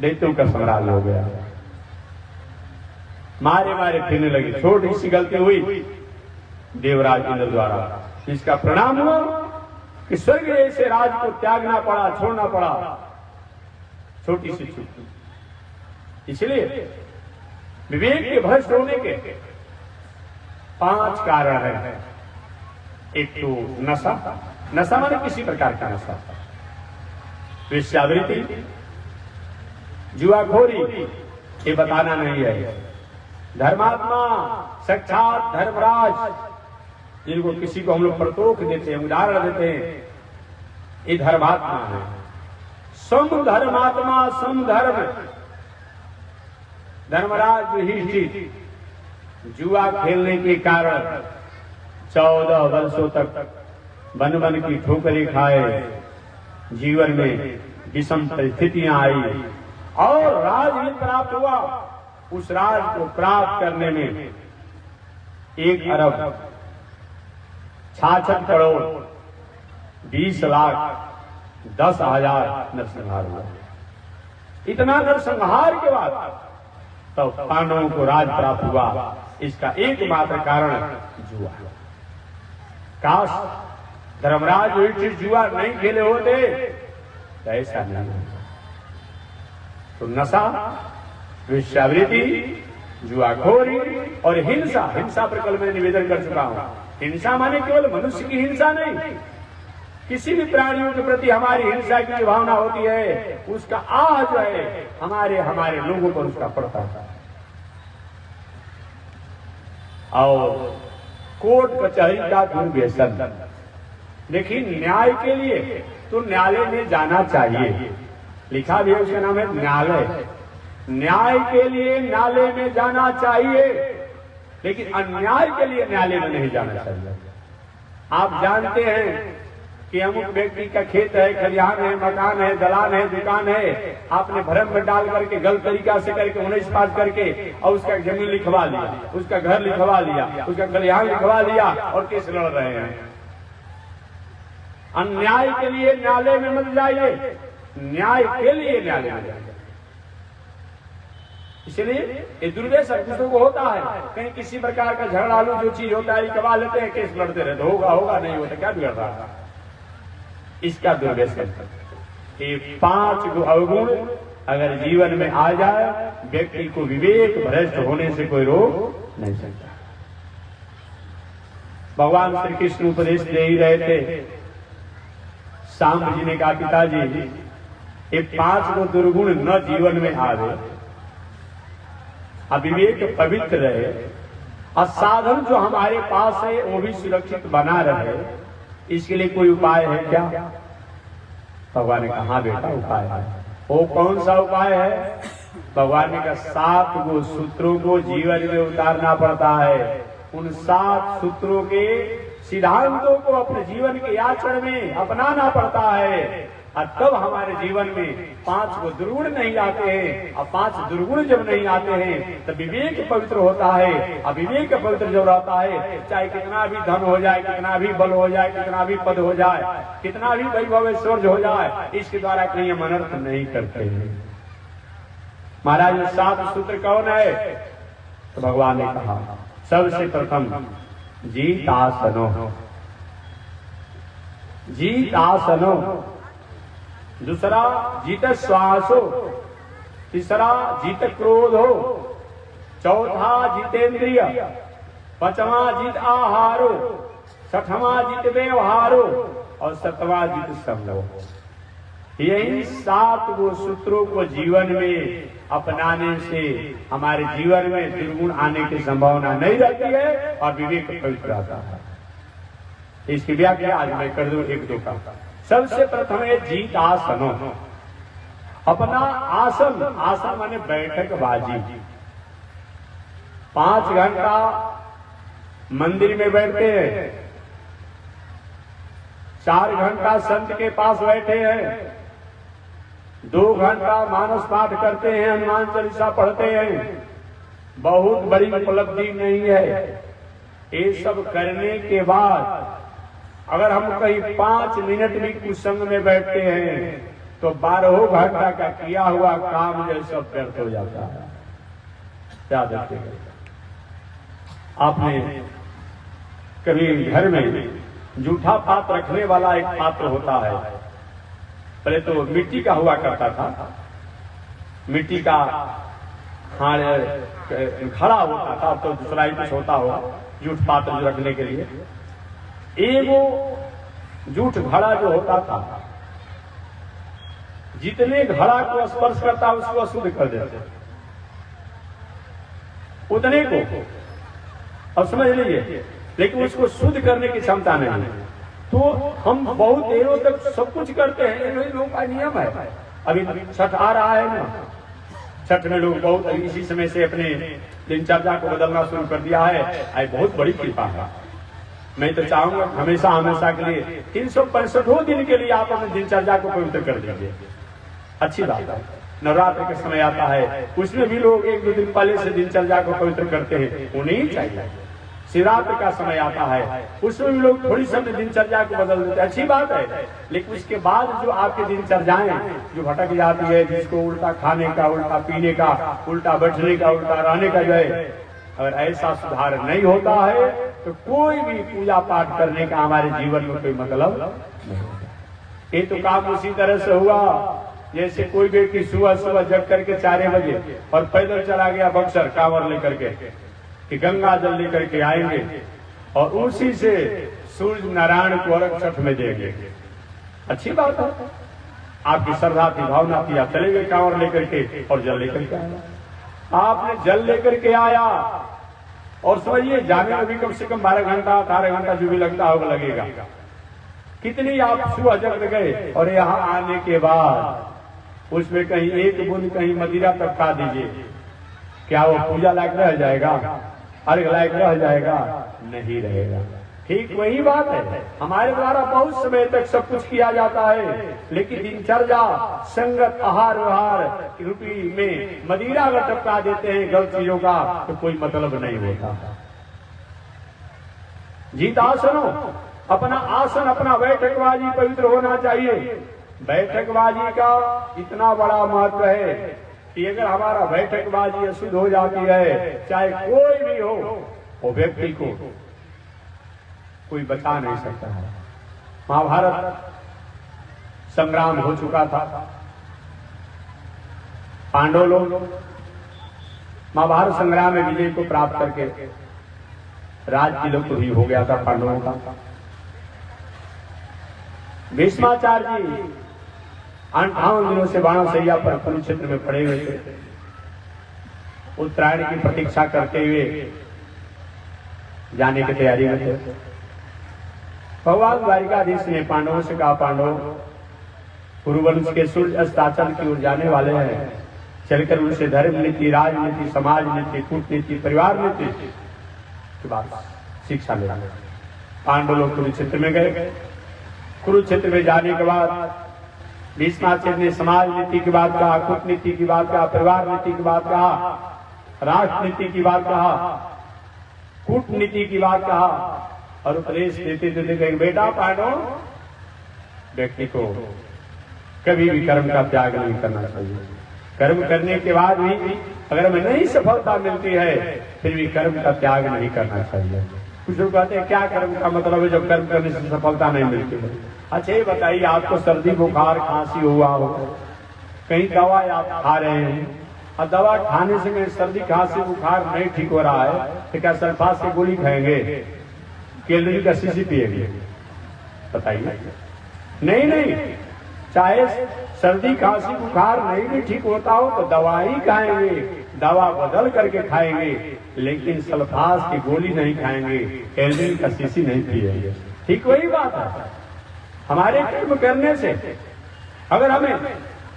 दैत्यों का साम्राज्य हो गया। मारे मारे फिरने लगी। छोटी सी गलती हुई देवराज इंद्र द्वारा, इसका परिणाम हुआ कि स्वर्ग जैसे राज को त्यागना पड़ा, छोड़ना पड़ा। छोटी सी चूक। इसलिए विवेक के भ्रष्ट होने के 5 कारण हैं। एक तो नशा, नशा माने किसी प्रकार का नशा, वेश्यावृत्ति, जुआखोरी, ये बताना नहीं है। धर्मात्मा, साक्षात धर्मराज, जिनको किसी को हम लोग प्रतोख देते हैं, उदाहरण देते हैं, ये धर्मात्मा है। सम धर्मात्मा, सम धर्म, धर्मराज युधिष्ठिर जुआ खेलने के कारण 14 वर्षों तक बन बन की ठोकरें खाए, जीवन में विषम परिस्थितियां आई और राज भी प्राप्त हुआ। उस राज को प्राप्त करने में 1 अरब 66 करोड़ 20 लाख 10,000 नरसंहार हुआ। इतना नरसंहार के बाद तब पांडवों को राज प्राप्त हुआ। इसका एकमात्र कारण जुआ। काश धर्मराज युधिष्ठिर जुआ नहीं खेले होते तो ऐसा नहीं होता। तो नशा, वेश्यावृत्ति, जुआखोरी और हिंसा, हिंसा पर कल मैं निवेदन कर चुका हूं। हिंसा माने केवल मनुष्य की हिंसा नहीं, किसी भी प्राणियों के प्रति हमारी हिंसा की जो भावना होती है, उसका आह जो है हमारे लोगों पर उसका पड़ता है। और कोर्ट कचहरी का दुर्व्यसन। देखिए, न्याय के लिए तो न्यायालय में जाना चाहिए, लिखा भी है, उसका नाम है न्यायालय। न्याय के लिए न्यायालय में जाना चाहिए, लेकिन अन्याय के लिए न्यायालय में नहीं जाना चाहिए। आप जानते हैं कि अमुक व्यक्ति का खेत है, खलिहान है, मकान है, दलान है, दुकान है, आपने भरम में डाल करके गलत तरीका से करके 19 पास करके और उसका जमीन लिखवा लिया, उसका घर लिखवा लिया, उसका खलिहान लिखवा लिया और केस लड़ रहे हैं। अन्याय के लिए न्यायालय में मत जाइए, न्याय के लिए न्यायालय में जाइए। इसलिए ये दुर्व्यसन दूसरों को होता है, कहीं किसी प्रकार का झगड़ालू जो चीज होता है कमा लेते हैं, केस लड़ते रहते, होगा होगा नहीं होता, क्या बिगड़ रहा है, इसका दुर्व्यसन। ये 5 अवगुण अगर जीवन में आ जाए, व्यक्ति को विवेक भ्रष्ट होने से कोई रोक नहीं सकता। भगवान श्री कृष्ण उपदेश दे ही रहे थे, शाम जी ने कहा पिताजी ये 5 को दुर्गुण न जीवन में आवे, अविवेक पवित्र रहे, और साधन जो हमारे पास है वो भी सुरक्षित बना रहे, इसके लिए कोई उपाय है क्या? भगवान ने कहा बेटा उपाय है। वो कौन सा उपाय है? भगवान ने कहा 7 गो सूत्रों को जीवन में उतारना पड़ता है। उन 7 सूत्रों के सिद्धांतों को अपने जीवन के आचरण में अपनाना पड़ता है, और तब हमारे जीवन में 5 को दुर्गुण नहीं आते हैं। और 5 दुर्गुण जब नहीं आते हैं तब विवेक पवित्र होता है। और विवेक पवित्र जब रहता है, चाहे कितना भी धन हो जाए, कितना भी बल हो जाए, कितना भी पद हो जाए, कितना भी वैभव ऐश्वर्य हो जाए, इसके द्वारा कहीं हम अनर्थ नहीं करते हैं। महाराज 7 सूत्र कौन है? तो भगवान ने कहा सबसे प्रथम जीत आसनो, जीत आसनो, दूसरा जीत श्वासो, तीसरा जीत क्रोधो, चौथा जितेंद्रिय, 5वां जीत आहारो, 6वां जीत व्यवहारो, और 7वां जीत संगो। यही 7 वो सूत्रों को जीवन में अपनाने से हमारे जीवन में दुर्गुण आने की संभावना नहीं रहती है और विवेक पवित्र आता है। इसकी व्याख्या आज मैं कर दूं 1-2 का। सबसे प्रथम है जीत आसनो, अपना आसन, आसन माने बैठक बाजी। 5 घंटा मंदिर में बैठते हैं, 4 घंटा संत के पास बैठे हैं, 2 घंटा मानस पाठ करते हैं, हनुमान चालीसा पढ़ते हैं, बहुत बड़ी उपलब्धि नहीं है। ये सब करने के बाद अगर हम कहीं 5 मिनट भी कुसंग में बैठते हैं तो 12 घंटा का किया हुआ काम जो सब व्यर्थ हो जाता है। याद रखिएगा, आपने कभी घर में जूठा पात्र रखने वाला एक पात्र होता है, पहले तो मिट्टी का हुआ करता था, मिट्टी का खड़ा होता था, अब तो दूसरा ही कुछ होता होगा जूठ पात्र जो रखने के लिए। एगो जूठ घड़ा जो होता था, जितने घड़ा को स्पर्श करता उसको अशुद्ध कर देते, उतने को, अब समझ लीजिए, लेकिन उसको शुद्ध करने की क्षमता नहीं। तो हम बहुत देरों तक सब कुछ करते हैं, ये लोगों का नियम है। अभी छठ आ रहा है ना, छठ में लोग बहुत इसी समय से अपने दिनचर्या को बदलना शुरू कर दिया है। आई बहुत बड़ी कृपा है। मैं तो चाहूंगा हमेशा हमेशा के लिए 365 दिन के लिए आप अपने दिनचर्या को पवित्र कर दीजिए। अच्छी बात है। नवरात्र के समय आता है, उसमें भी लोग 1-2 दिन पहले से दिनचर्या को पवित्र करते हैं, उन्हें चाहिए। शिवरात्रि का समय आता है, उसमें भी लोग थोड़ी समय दिनचर्या को बदल देते हैं, अच्छी बात है। लेकिन उसके बाद जो आपकी दिनचर्याएं जो भटक जाती है, जिसको उल्टा खाने का, उल्टा पीने का, उल्टा बैठने का, उल्टा रहने का जो है, अगर ऐसा सुधार नहीं होता है तो कोई भी पूजा पाठ करने का हमारे जीवन में कोई मतलब नहीं होता। ये तो काम उसी तरह से हुआ जैसे कोई व्यक्ति सुबह सुबह जग करके 4 बजे और पैदल चला गया बक्सर कांवर लेकर के कि गंगा जल लेकर के आएंगे और उसी से सूर्य नारायण को अर्घ छठ में देंगे। अच्छी बात है, आपकी श्रद्धा थी, भावना थी, आप चले गए कांवर लेकर के और जल लेकर के आया। आपने जल लेकर के आया और समझिए जाने में भी कम से कम 12 घंटा 18 घंटा जो भी लगता होगा लगेगा। कितनी आप सुबह जग गए और यहाँ आने के बाद उसमें कहीं 1 बूंद कहीं मदिरा टपका दीजिए, क्या वो पूजा लायक रह जाएगा? अर्घ लायक रह जाएगा? नहीं रहेगा। ठीक वही बात है, हमारे द्वारा बहुत समय तक सब कुछ किया जाता है, लेकिन दिनचर्या संगत आहार विहार रूपी में मदिरा अगर टपका देते हैं गलत चीजों का तो कोई मतलब नहीं होता। जीतासनो, अपना आसन, अपना बैठकबाजी पवित्र होना चाहिए। बैठकबाजी का इतना बड़ा महत्व है कि अगर हमारा बैठकबाजी अशुद्ध हो जाती है, चाहे कोई भी हो, वो व्यक्ति को कोई बचा नहीं सकता है। महाभारत संग्राम हो चुका था, पांडव लोग महाभारत संग्राम में विजय को प्राप्त करके राज्य लोग भी हो गया था पांडवों का। भीष्माचार्य जी 58 दिनों से बाणासैया पर कुरुक्षेत्र में पड़े हुए थे, उत्तरायण की प्रतीक्षा करते हुए जाने की तैयारी में थे। भगवान द्वारिकाधीश ने पांडवों से कहा, पांडव कुरुवंश के सूर्य अस्ताचल की ओर जाने वाले हैं, चलकर उनसे धर्म नीति, राजनीति, समाज नीति, कूटनीति, परिवार नीति की बात शिक्षा ले। पांडव लोग कुरुक्षेत्र में गए। कुरुक्षेत्र में जाने के बाद भीष्माचार्य ने समाज नीति की बात कहा, कूटनीति की बात कहा, परिवार नीति की बात कहा, राजनीति की बात कहा, कूटनीति की बात कहा और उपदेश देते देते कहे, बेटा पांडव, व्यक्ति को कभी भी कर्म का त्याग नहीं करना चाहिए। कर्म करने के बाद भी अगर हमें नहीं सफलता मिलती है, फिर भी कर्म का त्याग नहीं करना चाहिए। कुछ लोग कहते हैं क्या कर्म का मतलब है जब कर्म करने से सफलता नहीं मिलती है। अच्छा ये बताइए, आपको सर्दी बुखार खांसी हुआ हो, कहीं दवा आप खा रहे हैं और दवा खाने से कहीं सर्दी खांसी बुखार नहीं ठीक हो रहा है, तो क्या सल्फास की गोली खाएंगे, कैलोरी का शीशी पिएंगे? बताइए। नहीं, चाहे सर्दी खांसी बुखार नहीं भी ठीक होता हो तो दवा ही खाएंगे, दवा बदल करके खाएंगे, लेकिन सल्फास की गोली नहीं खाएंगे, कैलोरी का शीशी नहीं पिएंगे। ठीक वही बात है, हमारे कर्म करने से अगर हमें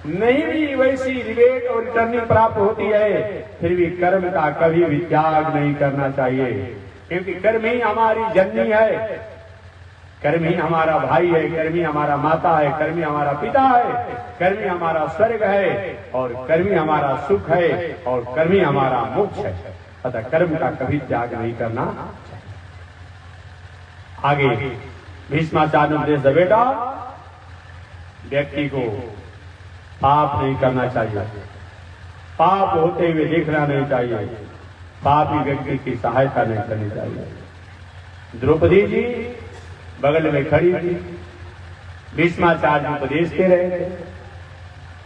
नहीं भी वैसी रिवेट और रिटर्निंग प्राप्त होती है, फिर भी कर्म का कभी भी त्याग नहीं करना चाहिए, क्योंकि कर्म ही हमारी जननी है, कर्म ही हमारा भाई है, कर्म ही हमारा माता है, कर्म ही हमारा पिता है, कर्म ही हमारा स्वर्ग है और कर्म ही हमारा सुख है और कर्म ही हमारा मोक्ष है। अतः कर्म का कभी त्याग नहीं करना चाहिए। आगे भीष्माचार्य उपदेश दे, बेटा व्यक्ति को पाप नहीं करना चाहिए, पाप होते हुए देखना नहीं चाहिए, पापी व्यक्ति की सहायता नहीं करनी चाहिए। द्रौपदी जी बगल में खड़ी थी, भीष्माचार्य उपदेश दे रहे थे।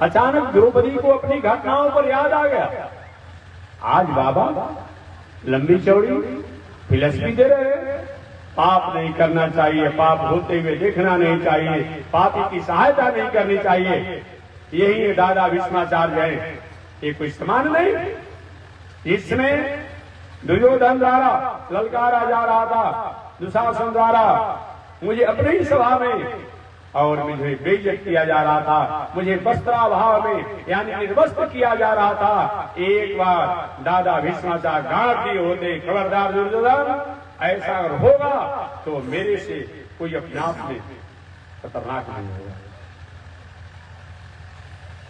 अचानक द्रौपदी को अपनी घटनाओं पर याद आ गया, आज बाबा लंबी चौड़ी फिलॉसफी दे रहे हैं, पाप नहीं करना चाहिए, पाप होते हुए देखना नहीं चाहिए, पापी की सहायता नहीं करनी चाहिए। यही दादा भीष्माचार्य है, ये कोई समान नहीं। इसमें दुर्योधन द्वारा ललकारा जा रहा था, दुशासन द्वारा मुझे अपने ही सभा में और मुझे बेइज्जत किया जा रहा था, मुझे वस्त्राभाव में यानी निर्वस्त्र किया जा रहा था। एक बार दादा भीष्माचार्य गांठ दिए होते, खबरदार दुर्योधन, ऐसा अगर होगा तो मेरे से कोई अपने आप में खतरनाक नहीं होगा,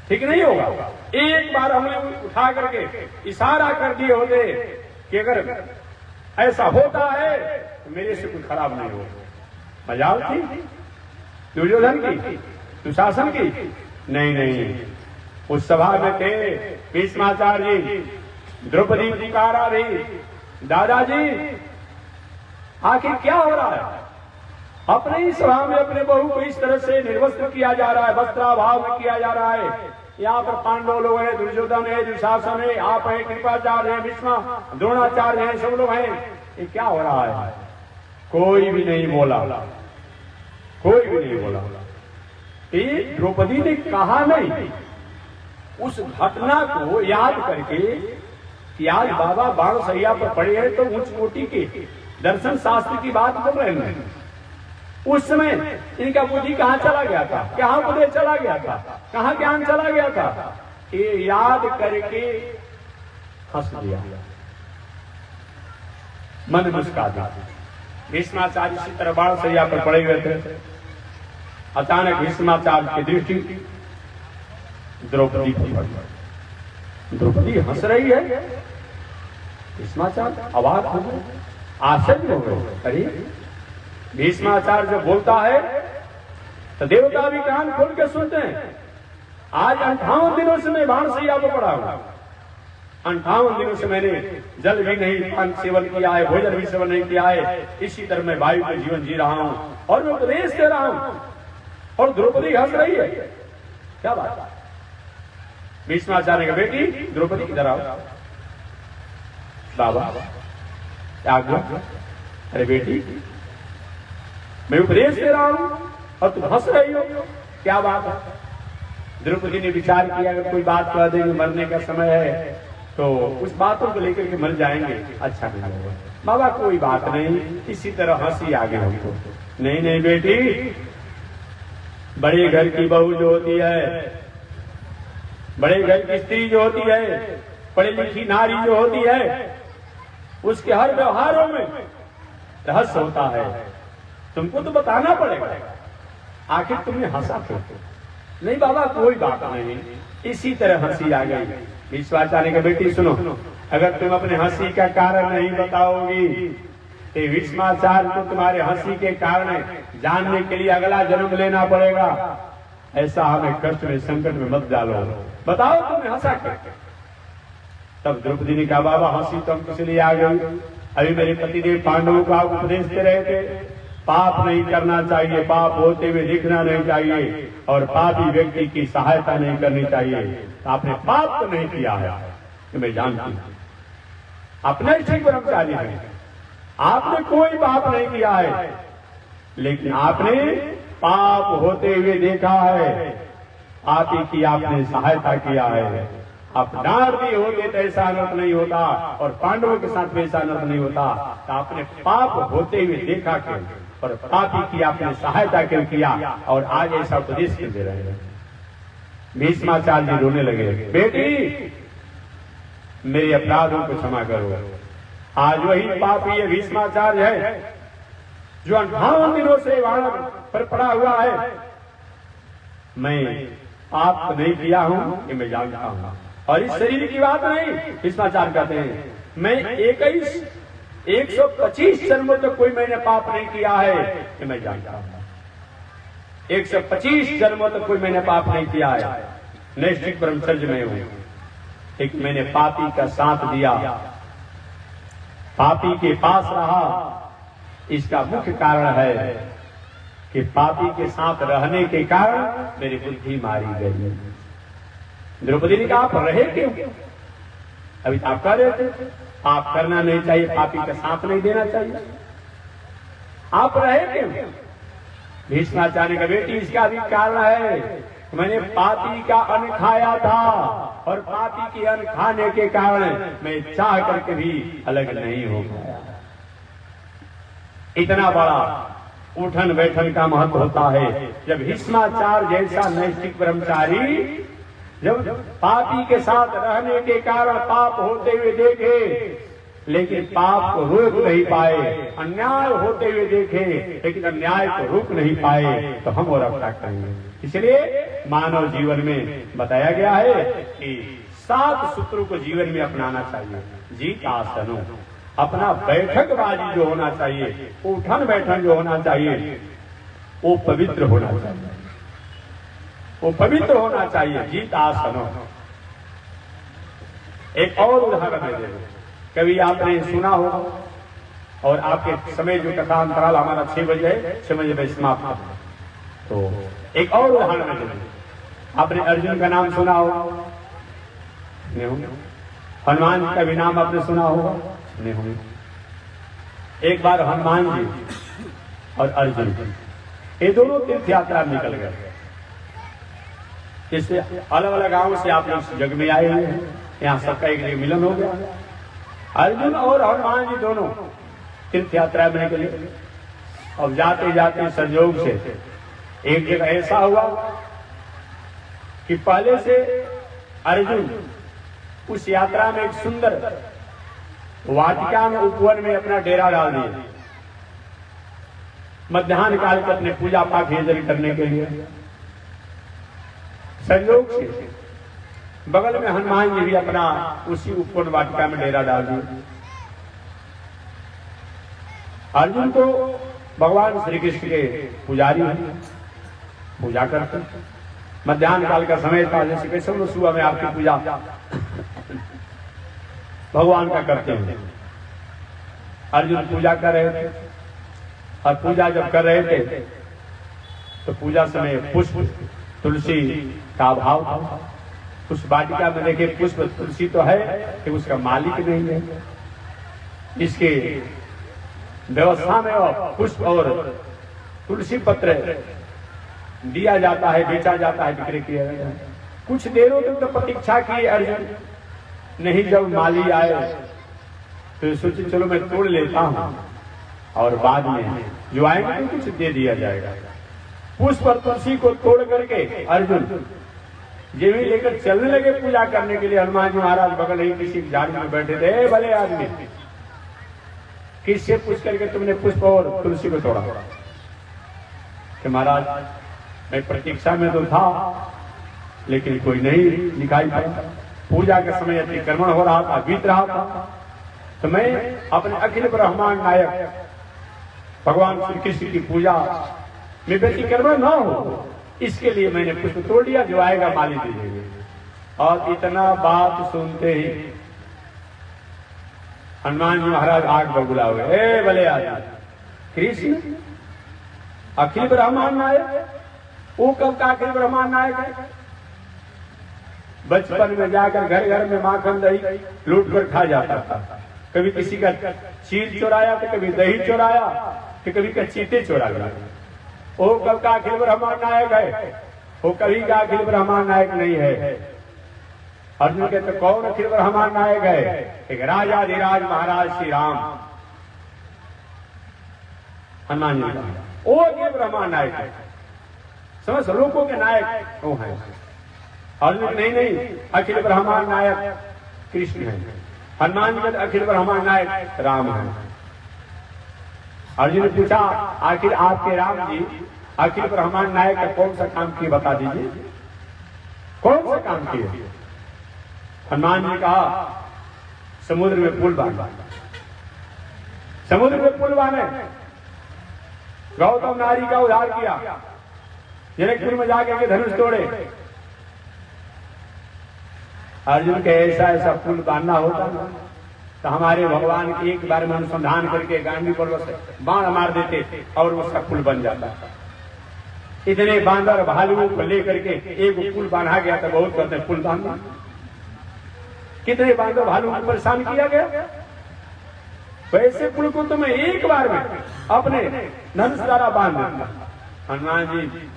ठीक नहीं होगा। एक बार हमने उठा करके इशारा कर दिए होते कि अगर ऐसा होता है तो मेरे से कुछ खराब नहीं होगा। मजाल थी दुर्योधन की, दुशासन की? नहीं, उस सभा में थे भीष्माचार्य जी, द्रौपदी पुकारा रही, दादाजी आखिर क्या हो रहा है? अपने ही सभा में अपने बहू को इस तरह से निर्वस्त्र किया जा रहा है, वस्त्राभाव में किया जा रहा है। यहाँ पर पांडव लोग हैं, दुर्योधन है, दुशासन है, आप हैं, कृपाचार्य है, भीष्मा द्रोणाचार्य हैं, सब लोग हैं। ये क्या हो रहा है? कोई भी नहीं बोला, कोई भी नहीं बोला। द्रौपदी ने कहा नहीं, उस घटना को याद करके कि आज बाबा बाणसैया पर पड़े हैं तो उच्च कोटि के दर्शन शास्त्र की बात बोल रहे हैं। उस समय इनका बुद्धि कहाँ चला गया था, कहाँ बुद्धि चला गया था, कहाँ ज्ञान चला गया था? ये याद करके हंस दिया, मन मुस्का दिया। भीष्माचार्य इसी तरह बाणसैया पर पड़े हुए थे। अचानक भीष्माचार्य की दृष्टि द्रौपदी पर पड़ी। द्रौपदी हंस रही है, भीष्माचार्य अवाक हो गए, आश्चर्य हो गए। अरे भीष्माचार्य जब बोलता है तो देवता भी कान खोल के सुनते हैं। आज 58 दिनों से मैं बाणसैया पर पड़ा हूं। 58 दिनों से मैंने जल भी नहीं पान सेवन किया है, भोजन भी सेवन नहीं किया है। इसी तरह मैं वायु का जीवन जी रहा हूं और मैं उपदेश दे रहा हूं और द्रौपदी हंस रही है। क्या बात है? भीष्माचार्य का बेटी द्रौपदी किधर आओ। बाबा आज्ञा। अरे बेटी, मैं उपदेश दे रहा हूं और तुम हंस रही हो, क्या बात है? द्रौपदी ने विचार किया अगर कोई बात कह देंगे मरने का समय है तो उस बातों को लेकर के मर जाएंगे, अच्छा नहीं होगा। बाबा कोई बात नहीं, इसी तरह हंसी आगे हमको। नहीं नहीं बेटी, बड़े घर की बहू जो होती है, बड़े घर की स्त्री जो होती है, पढ़ी लिखी नारी जो होती है, उसके हर व्यवहारों में रहस्य होता है। तुमको तो बताना पड़ेगा, आखिर तुमने हंसा क्यों? नहीं बाबा कोई बात नहीं, इसी तरह हंसी आ गई। भीष्माचार्य का बेटी सुनो, अगर तुम अपने हंसी का कारण नहीं बताओगी तो भीष्माचार्य को तुम्हारे हंसी के कारण जानने के लिए अगला जन्म लेना पड़ेगा। ऐसा हमें कष्ट में संकट में मत डालो, बताओ तुमने हंसा क्या? तब द्रौपदी ने कहा बाबा हंसी तो हम किस लिए आ गई? अभी मेरे पतिदेव पांडवों को आप उपदेश दे रहे थे, पाप नहीं करना चाहिए, पाप होते हुए दिखना नहीं चाहिए और पापी व्यक्ति की सहायता नहीं करनी चाहिए। तो आपने पाप तो नहीं किया है कि मैं जानती हूं, अपने ठीक कर्मचारी है, आपने कोई पाप नहीं किया है, लेकिन आपने पाप होते हुए देखा है, पापी की आपने सहायता किया है। आप डांट भी होते तो ऐसा अनर्थ नहीं होता और पांडवों के साथ वैसा अनर्थ नहीं होता। तो आपने पाप होते हुए देखा क्यों और पापी की आपने सहायता क्यों किया और आज ऐसा उपदेश क्यों दे रहे हैं? भीष्माचार्य जी रोने लगे, बेटी मेरे अपराधों को क्षमा करो। आज वही पापी ये भीष्माचार्य है जो 58 दिनों से वहां पर पड़ा हुआ है। मैं पाप तो नहीं किया हूं ये मैं जानता हूं और इस शरीर की बात नहीं। भीष्माचार्य कहते हैं मैं 125 जन्मों तक कोई मैंने पाप नहीं किया है ये मैं जानता हूं। 125 जन्मों तक कोई मैंने पाप नहीं किया है, नैष्ठिक ब्रह्मचर्य में हूं। एक मैंने पापी का साथ दिया, पापी के पास रहा, इसका मुख्य कारण है कि पापी के साथ रहने के कारण मेरी बुद्धि मारी गई। द्रौपदी ने कहा आप रहे क्यों? अभी तो आप कह रहे थे आप करना नहीं चाहिए, पापी का साथ नहीं देना चाहिए, आप रहे क्यों? भीष्माचार्य का बेटी इसका भी कारण है, मैंने पापी का अन्न खाया था और पापी के अन्न खाने के कारण मैं चाह करके भी अलग नहीं हो पाया। इतना बड़ा उठन बैठन का महत्व होता है जब भीष्माचार्य जैसा नैष्ठिक ब्रह्मचारी जब पापी के साथ रहने के कारण पाप होते हुए देखे लेकिन पाप को रोक नहीं पाए, अन्याय होते हुए देखे लेकिन अन्याय को रोक नहीं पाए, तो हम और अब क्या करेंगे? इसलिए मानव जीवन में बताया गया है कि 7 सूत्रों को जीवन में अपनाना चाहिए। जीत आसनों, अपना बैठकबाजी जो होना चाहिए, उठन बैठन जो होना चाहिए वो पवित्र होना चाहिए, वो पवित्र होना चाहिए। जीत आसनों। एक और उदाहरण है, कभी आपने सुना हो और आपके समय जो कथा अंतराल हमारा 6 बजे है, 6 बजे समाप्त है, तो एक और उदाहरण है। आपने अर्जुन का नाम सुना हो, हनुमान जी का भी नाम आपने सुना होगा, नहीं होंगे। एक बार हनुमान जी और अर्जुन ये दोनों तीर्थ यात्रा में निकल गए। इससे अलग अलग गांवों से आप लोग जग में आए हुए हैं, यहाँ सबका एक जगह मिलन हो गया। अर्जुन और हनुमान जी दोनों तीर्थ यात्रा में निकले। अब जाते जाते संयोग से एक जगह ऐसा हुआ कि पहले से अर्जुन उस यात्रा में एक सुंदर वाटिका में उपवन में अपना डेरा डाल दिया, मध्याह्न काल को अपने पूजा पाठ यजन करने के लिए। संयोग से बगल में हनुमान जी भी अपना उसी उपवन वाटिका में डेरा डाल दिया। अर्जुन तो भगवान श्री कृष्ण के पुजारी हैं, पूजा करते मध्याह्न काल का समय था, जैसे कैसे सुबह में आपकी पूजा भगवान का करते हैं। अर्जुन पूजा कर रहे थे और पूजा जब कर रहे थे तो पूजा समय पुष्प तुलसी का अभाव था। उस वाटिका में देखे पुष्प तुलसी तो है कि उसका मालिक नहीं है। इसके व्यवस्था में पुष्प और तुलसी पत्र दिया जाता है, बेचा जाता है, विक्रय किया जाता है। कुछ देरों तक तो प्रतीक्षा की अर्जुन, नहीं जब माली आए तो सोचे चलो मैं तोड़ लेता हूं और बाद में जो आएंगे तो कुछ दे दिया जाएगा। पुष्प और तुलसी को तोड़ करके अर्जुन जब भी लेकर चलने लगे पूजा करने के लिए, हनुमान जी महाराज बगल ही किसी झाड़ी में बैठे थे। भले आदमी, किससे पूछ करके तुमने पुष्प और तुलसी को तोड़ा? कि महाराज मैं प्रतीक्षा में तो था लेकिन कोई नहीं दिखाई पड़ा। पूजा के समय अतिक्रमण हो रहा था, बीत रहा था, तो मैं अपने अखिल ब्रह्मांड नायक भगवान श्री कृष्ण की पूजा में व्यतिक्रमण न हो, इसके लिए मैंने पुष्प तोड़ दिया, जो आएगा माली दे देंगे। और इतना बात सुनते ही हनुमान जी महाराज आग बबूला हुए। ए भले आदमी, कृष्ण अखिल ब्रह्मांड नायक, वो कब का अखिल ब्रह्मांड नायक है? बचपन में जाकर घर घर में माखन दही लूट कर खा जाता था। कभी किसी का चीर चुराया तो कभी दही चुराया तो कभी का चीते चुरा लिया। वो कब का अखिल ब्रह्मांड नायक है? वो कभी का अखिल ब्रह्मांड नायक नहीं है। अर्जुन कहते तो कौन अखिल ब्रह्मांड नायक है? एक राजाधिराज महाराज श्री राम। हनुमान जी वो अखिल ब्रह्मांड नायक है, समझ, लोगों के नायक वो है। अर्जुन नहीं, अखिल ब्रह्मांड नायक कृष्ण है। हनुमान जी अखिल ब्रह्मांड नायक राम है। अर्जुन ने पूछा आखिर आपके राम जी अखिल ब्रह्मांड नायक का कौन सा काम किए, बता दीजिए, कौन सा काम किए? हनुमान जी ने कहा समुद्र में पुल बांधा। समुद्र में पुल बांधे, गौतम नारी का उद्धार किया, जनकपुर में जाकर के धनुष तोड़े। अर्जुन के ऐसा पुल बांधना होता ना तो हमारे भगवान की एक बार में अनुसंधान करके गांधी पर्वत से बाण मार देते और उसका पुल बन जाता। इतने बांदर भालुओं को लेकर के एक पुल बांधा गया था। बहुत कहते हैं पुल बांधना, कितने बांदर भालुओं को परेशान किया गया। वैसे पुल को तो मैं एक बार में अपने धनुष द्वारा बांध देता। हनुमान जी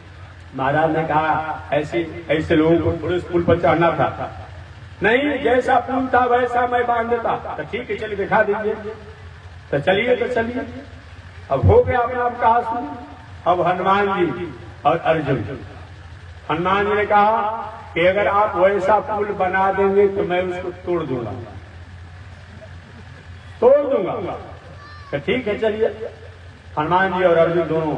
महाराज ने कहा ऐसे लोगों को पुरुष पुल पर चढ़ना था नहीं, जैसा पुल था वैसा मैं बांध देता। तो ठीक है, चलिए दिखा दीजिए। तो चलिए अब हो गया अपना आप कहा सुन। अब हनुमान जी और अर्जुन, हनुमान जी ने कहा कि अगर आप वैसा पुल बना देंगे तो मैं उसको तोड़ दूंगा। तो ठीक है, चलिए। हनुमान जी और अर्जुन दोनों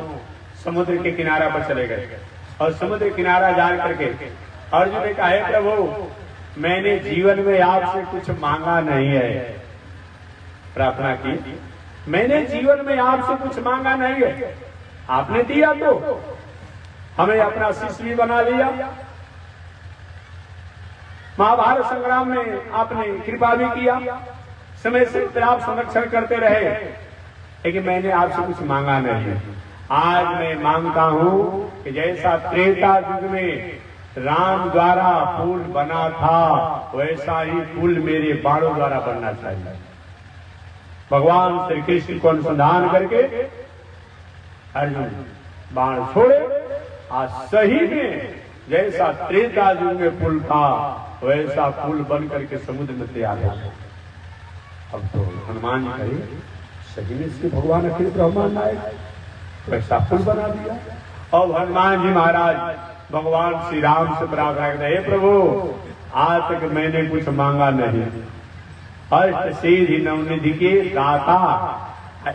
समुद्र के किनारा पर चले गए और समुद्र किनारा जा करके अर्जुन ने कहा है प्रभु मैंने जीवन में आपसे कुछ मांगा नहीं है, प्रार्थना की, मैंने जीवन में आपसे कुछ मांगा नहीं है, आपने दिया तो हमें अपना शिष्य भी बना लिया। महाभारत संग्राम में आपने कृपा भी किया, समय से आप संरक्षण करते रहे, लेकिन मैंने आपसे कुछ मांगा नहीं है। आज मैं मांगता हूं कि जैसा त्रेता युग में राम द्वारा पुल बना था वैसा ही पुल मेरे बाणों द्वारा बनना चाहिए। भगवान श्री कृष्ण को अनुसंधान करके अर्जुन बाण छोड़े, आज सही में जैसा त्रेता युग में पुल था वैसा पुल बन करके समुद्र में तैयार हो। अब तो हनुमान जी कहे सही में इसके भगवान अखिल ब्रह्मांड नायक, वैसा पुल बना दिया। अब हनुमान जी महाराज भगवान श्री राम से प्रार्थना करते हे प्रभु आज तक मैंने कुछ मांगा नहीं, अष्ट सिद्धि नवनिधि के दाता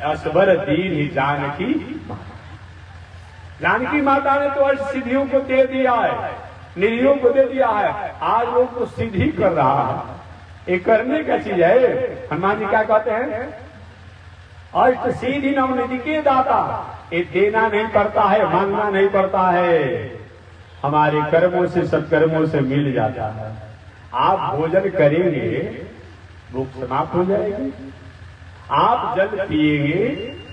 असबर दीन ही जानकी माता ने तो अष्ट सिद्धियों को दे दिया है, निधियों को दे दिया है। आज लोग तो सिद्धि कर रहा है, ये करने का चीज है। हनुमान जी क्या कहते हैं? अष्ट सिद्धि नवनिधि के दाता, ये देना नहीं पड़ता है, मांगना नहीं पड़ता है। हमारे कर्मों से सत्कर्मों से मिल जाता है। आप भोजन करेंगे, भूख समाप्त हो जाएगी। आप जल पिएंगे,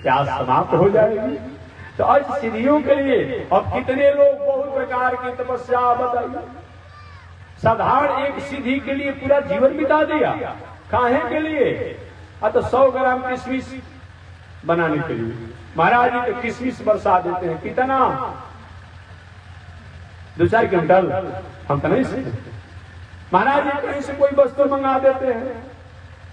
प्यास समाप्त हो जाएगी। तो आज सिद्धियों के लिए अब कितने लोग बहुत प्रकार की तपस्या बताइए, साधारण एक सिद्धि के लिए पूरा जीवन बिता दिया। काहे के लिए? तो 100 ग्राम किशमिश बनाने के लिए महाराज जी तो किशमिश बरसा देते हैं। कितना? 2-4 क्विंटल। हम तो नहीं सकते। महाराज जी कहीं से कोई वस्तु मंगा देते हैं,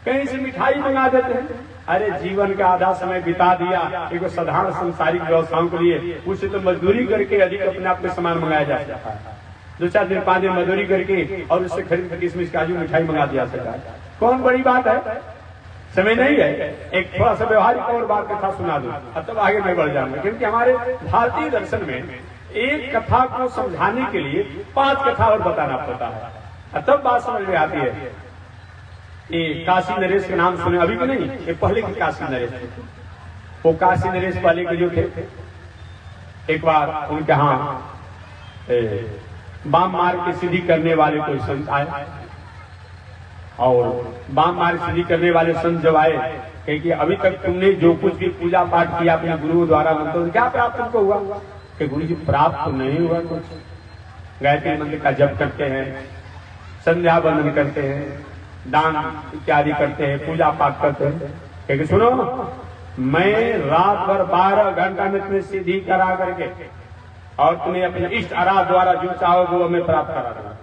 कहीं से मिठाई मंगा देते हैं। अरे जीवन का आधा समय बिता दिया एक साधारण संसारिक व्यवसायों के लिए, उससे तो मजदूरी करके अधिक अपने आप में सामान मंगाया जा सकता है। 2-4 दिन 5 दिन मजदूरी करके और उससे खरीद कर किशमिश काजू मिठाई मंगा दिया सकता है। कौन बड़ी बात है? समय नहीं है। एक थोड़ा सा व्यवहारिक और बात कथा सुना दूं, अब तब आगे मैं बढ़ जाऊंगा। क्योंकि हमारे भारतीय दर्शन में एक कथा को समझाने के लिए 5 कथा और बताना पड़ता है, तब बात समझ में आती है। ये काशी नरेश के नाम सुने अभी भी नहीं? ये पहले के काशी नरेश थे। वो काशी नरेश पहले के जो थे, एक बार उनके यहाँ बाम मार के सिद्धि करने वाले कोई संत आए, और बाम मार सिद्धि करने वाले संत जब आए, क्योंकि अभी तक तुमने जो कुछ भी पूजा पाठ किया अपने गुरु द्वारा, मतलब क्या प्राप्त तुमको हुआ? कि गुरु जी प्राप्त तो नहीं हुआ कुछ। गायत्री मंत्र का जप करते हैं, संध्या बंदन करते हैं, दान इत्यादि करते हैं, पूजा पाठ करते हैं। क्योंकि सुनो, मैं रात भर 12 घंटा में तुम्हें सिद्धि करा करके और तुम्हें अपने इष्ट आराध द्वारा जो चाहोगे वो मैं प्राप्त करा दूंगा।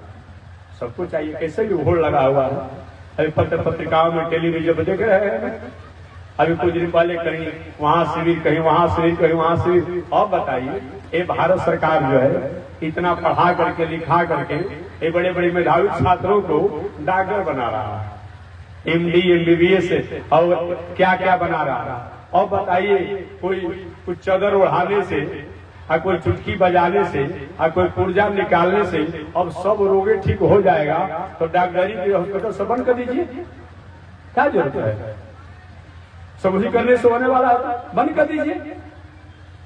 सबको चाहिए, कैसे भी होड़ लगा हुआ है। अभी पत्र पत्रिकाओं में टेलीविजन देख रहे हैं, अभी कुछ दिन पहले कहीं वहां शिविर, कहीं वहां शिविर, कहीं वहां शिविर। और बताइए, ये भारत सरकार जो है इतना पढ़ा करके लिखा करके ये बड़े बड़े मेधावी छात्रों को डॉक्टर बना रहा है, MD MBBS और क्या क्या बना रहा है। और बताइए, कोई कुछ चादर ओढ़ाने से और कोई चुटकी बजाने से और कोई पुर्जा निकालने से अब सब रोगे ठीक हो जाएगा। तो डॉक्टरी के हॉस्पिटल सब बंद कर दीजिए, क्या जरूरत है? सब उसी करने से होने वाला है, बंद कर दीजिए।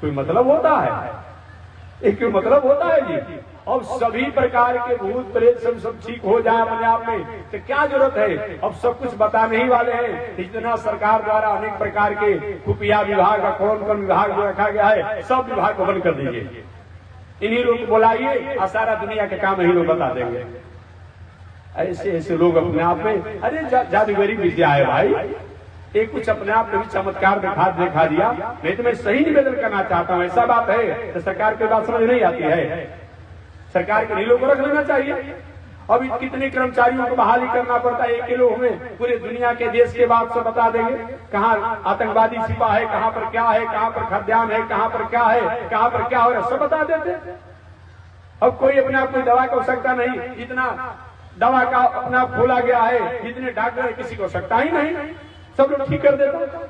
कोई मतलब होता है? एक मतलब होता है जी। अब सभी प्रकार के भूत प्रेत सब ठीक हो जाए अपने आप में, तो क्या जरूरत है? अब सब कुछ बताने ही वाले हैं। इतना सरकार द्वारा अनेक प्रकार के खुफिया विभाग का कौन कौन विभाग जो रखा गया है, सब विभाग को बंद कर दीजिए। इन्हीं लोग को बुलाइए और सारा दुनिया के काम यही लोग बता देंगे। ऐसे ऐसे लोग अपने आप में, अरे जादूगरी विद्या है भाई, एक कुछ अपने आप में भी चमत्कार दिखा दिया। नहीं तो मैं सही निवेदन करना चाहता हूँ, ऐसा बात है तो सरकार की बात समझ नहीं आती है। सरकार के नीलों को रख लेना चाहिए। अब कितने कर्मचारियों को बहाली करना पड़ता है, 1 किलो हमें पूरे दुनिया के देश के बात से बता देंगे। कहाँ आतंकवादी छिपा है, कहाँ पर क्या है, कहाँ पर खाद्यान्न है, कहाँ पर क्या है, कहाँ पर क्या हो रहा है, सब बता देते। अब कोई अपने आप कोई दवा की आवश्यकता नहीं, इतना दवा का अपना खोला गया है, जितने डॉक्टर किसी को आवश्यकता ही नहीं, सब लोग ठीक कर देता।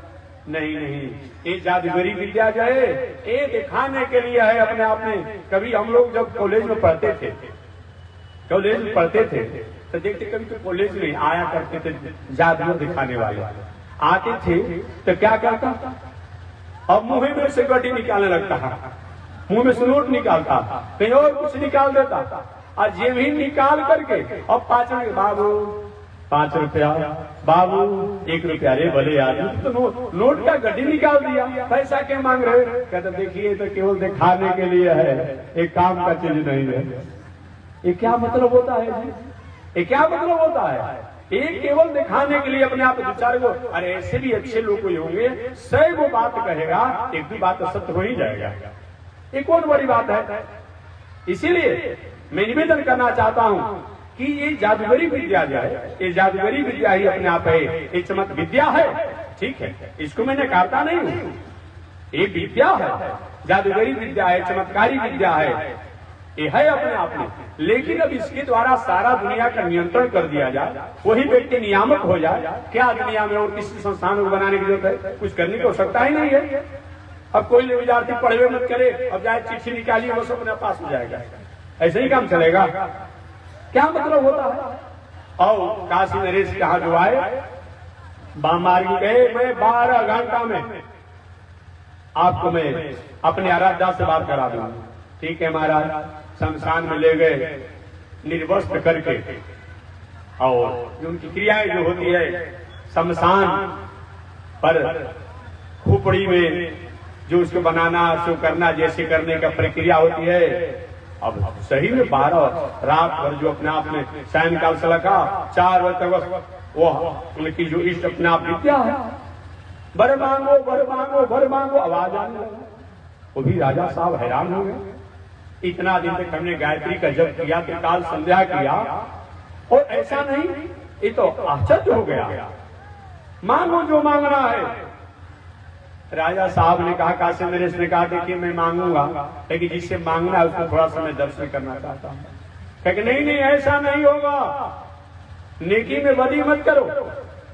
नहीं नहीं, ये जादूगरी विद्या जो है ये दिखाने के लिए है अपने आप में। कभी हम लोग जब कॉलेज में पढ़ते थे तो देखते, कभी तो कॉलेज में आया करते थे जादू दिखाने वाले आते थे, तो क्या करता था? अब मुंह में से गड्डी निकालने लगता था, मुंह में से नोट निकालता, कहीं और कुछ निकाल देता, और जेब ही निकाल करके अब 5 रुपये बाबू, 5 रुपया बाबू, 1 रुपया, रे भले आदमी तो नोट का गड्डी निकाल दिया, पैसा क्या मांग रहे? कहते देखिए तो केवल दिखाने के लिए है, एक काम का चीज नहीं है। ये क्या मतलब होता है जी? ये क्या मतलब होता है? एक केवल दिखाने के लिए अपने आप 2-4 को, अरे ऐसे भी अच्छे लोग कोई होंगे 100 वो बात कहेगा, एक भी बात तो सत्य हो ही जाएगा। ये कौन बड़ी बात है? इसीलिए मैं निवेदन करना चाहता हूँ कि ये जादूगरी विद्या जो है, ये जादूगरी विद्या ही अपने आप है, ये चमक विद्या है, ठीक है, इसको मैंने कहता नहीं हूँ, ये विद्या है, जादूगरी विद्या है, चमत्कारी विद्या है, ये है अपने आप में। लेकिन अब इसके द्वारा सारा दुनिया का नियंत्रण कर दिया जाए, वही व्यक्ति नियामक हो जाए, क्या दुनिया में और किसी संस्थान को बनाने की जरूरत है? कुछ करने की आवश्यकता ही नहीं है। अब कोई विद्यार्थी पढ़े मत करे, अब जाए चिट्ठी निकालिए, वो सब अपने पास हो जाएगा, ऐसे ही काम चलेगा? क्या मतलब होता है? और काशी नरेश कहा जो आए, बामार्गी गए, मैं 12 घंटा में आपको मैं अपने आराध्या से बात करा दूंगा। ठीक है महाराज, शमशान में ले गए निर्वस्त्र करके, और जो उनकी क्रियाएं जो होती है शमशान पर खोपड़ी में जो उसको बनाना शो करना जैसे करने का प्रक्रिया होती है। अब सही में 12 रात भर जो अपने आप में सायंकाल से लगा 4 बजे तक वो उनकी जो इष्ट अपने आप विद्या है, बर मांगो बर मांगो बर मांगो, आवाज आने लगा। वो भी राजा साहब हैरान हो गए, इतना दिन तक हमने गायत्री का जप किया, त्रिकाल संध्या किया और ऐसा नहीं, ये तो आश्चर्य हो गया। मांगो जो मांगना है। राजा साहब ने कहा, काशी नरेश ने कहा, देखिए मैं मांगूंगा, लेकिन जिससे मांगना है उसको थोड़ा समय दर्शन करना चाहता हूं। कहे नहीं नहीं ऐसा नहीं होगा, नेकी में बदी मत करो,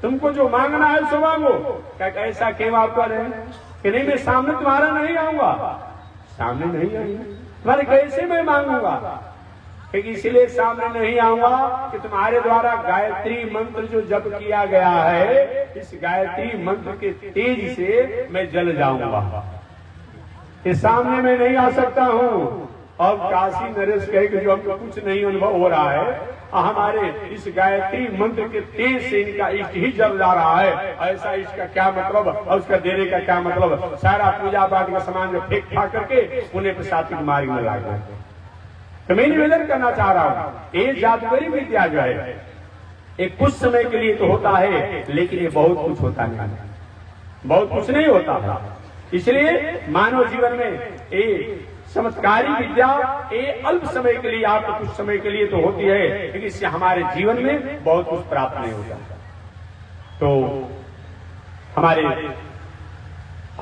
तुमको जो मांगना है सो मांगो। कहे ऐसा क्यों आप कर रहे हैं? कि नहीं मैं सामने तुम्हारा नहीं आऊंगा। सामने नहीं आऊंगा तुम्हारे कैसे मैं मांगूंगा? इसलिए सामने नहीं आऊंगा कि तुम्हारे द्वारा गायत्री मंत्र जो जप किया गया है, इस गायत्री मंत्र के तेज से मैं जल जाऊंगा, इस सामने मैं नहीं आ सकता हूँ। अब काशी नरेश कहे कि जो हमको कुछ नहीं अनुभव हो रहा है, हमारे इस गायत्री मंत्र के तेज से इनका इष्ट ही जल जा रहा है, ऐसा इसका क्या मतलब और उसका देने का क्या मतलब? सारा पूजा पाठ का सामान जो फेंक फाक करके उन्हें प्रसाद की बीमारी में लाग गए। तो मैं निवेदन करना चाह रहा हूं, ये जादूगरी विद्या जो है एक कुछ समय के लिए तो होता है, लेकिन ये बहुत कुछ होता नहीं, बहुत कुछ नहीं होता है। इसलिए मानव जीवन में ये चमत्कारी विद्या ये अल्प समय के लिए, आपको कुछ समय के लिए तो होती है, लेकिन इससे हमारे जीवन में बहुत कुछ प्राप्त नहीं होता। तो हमारे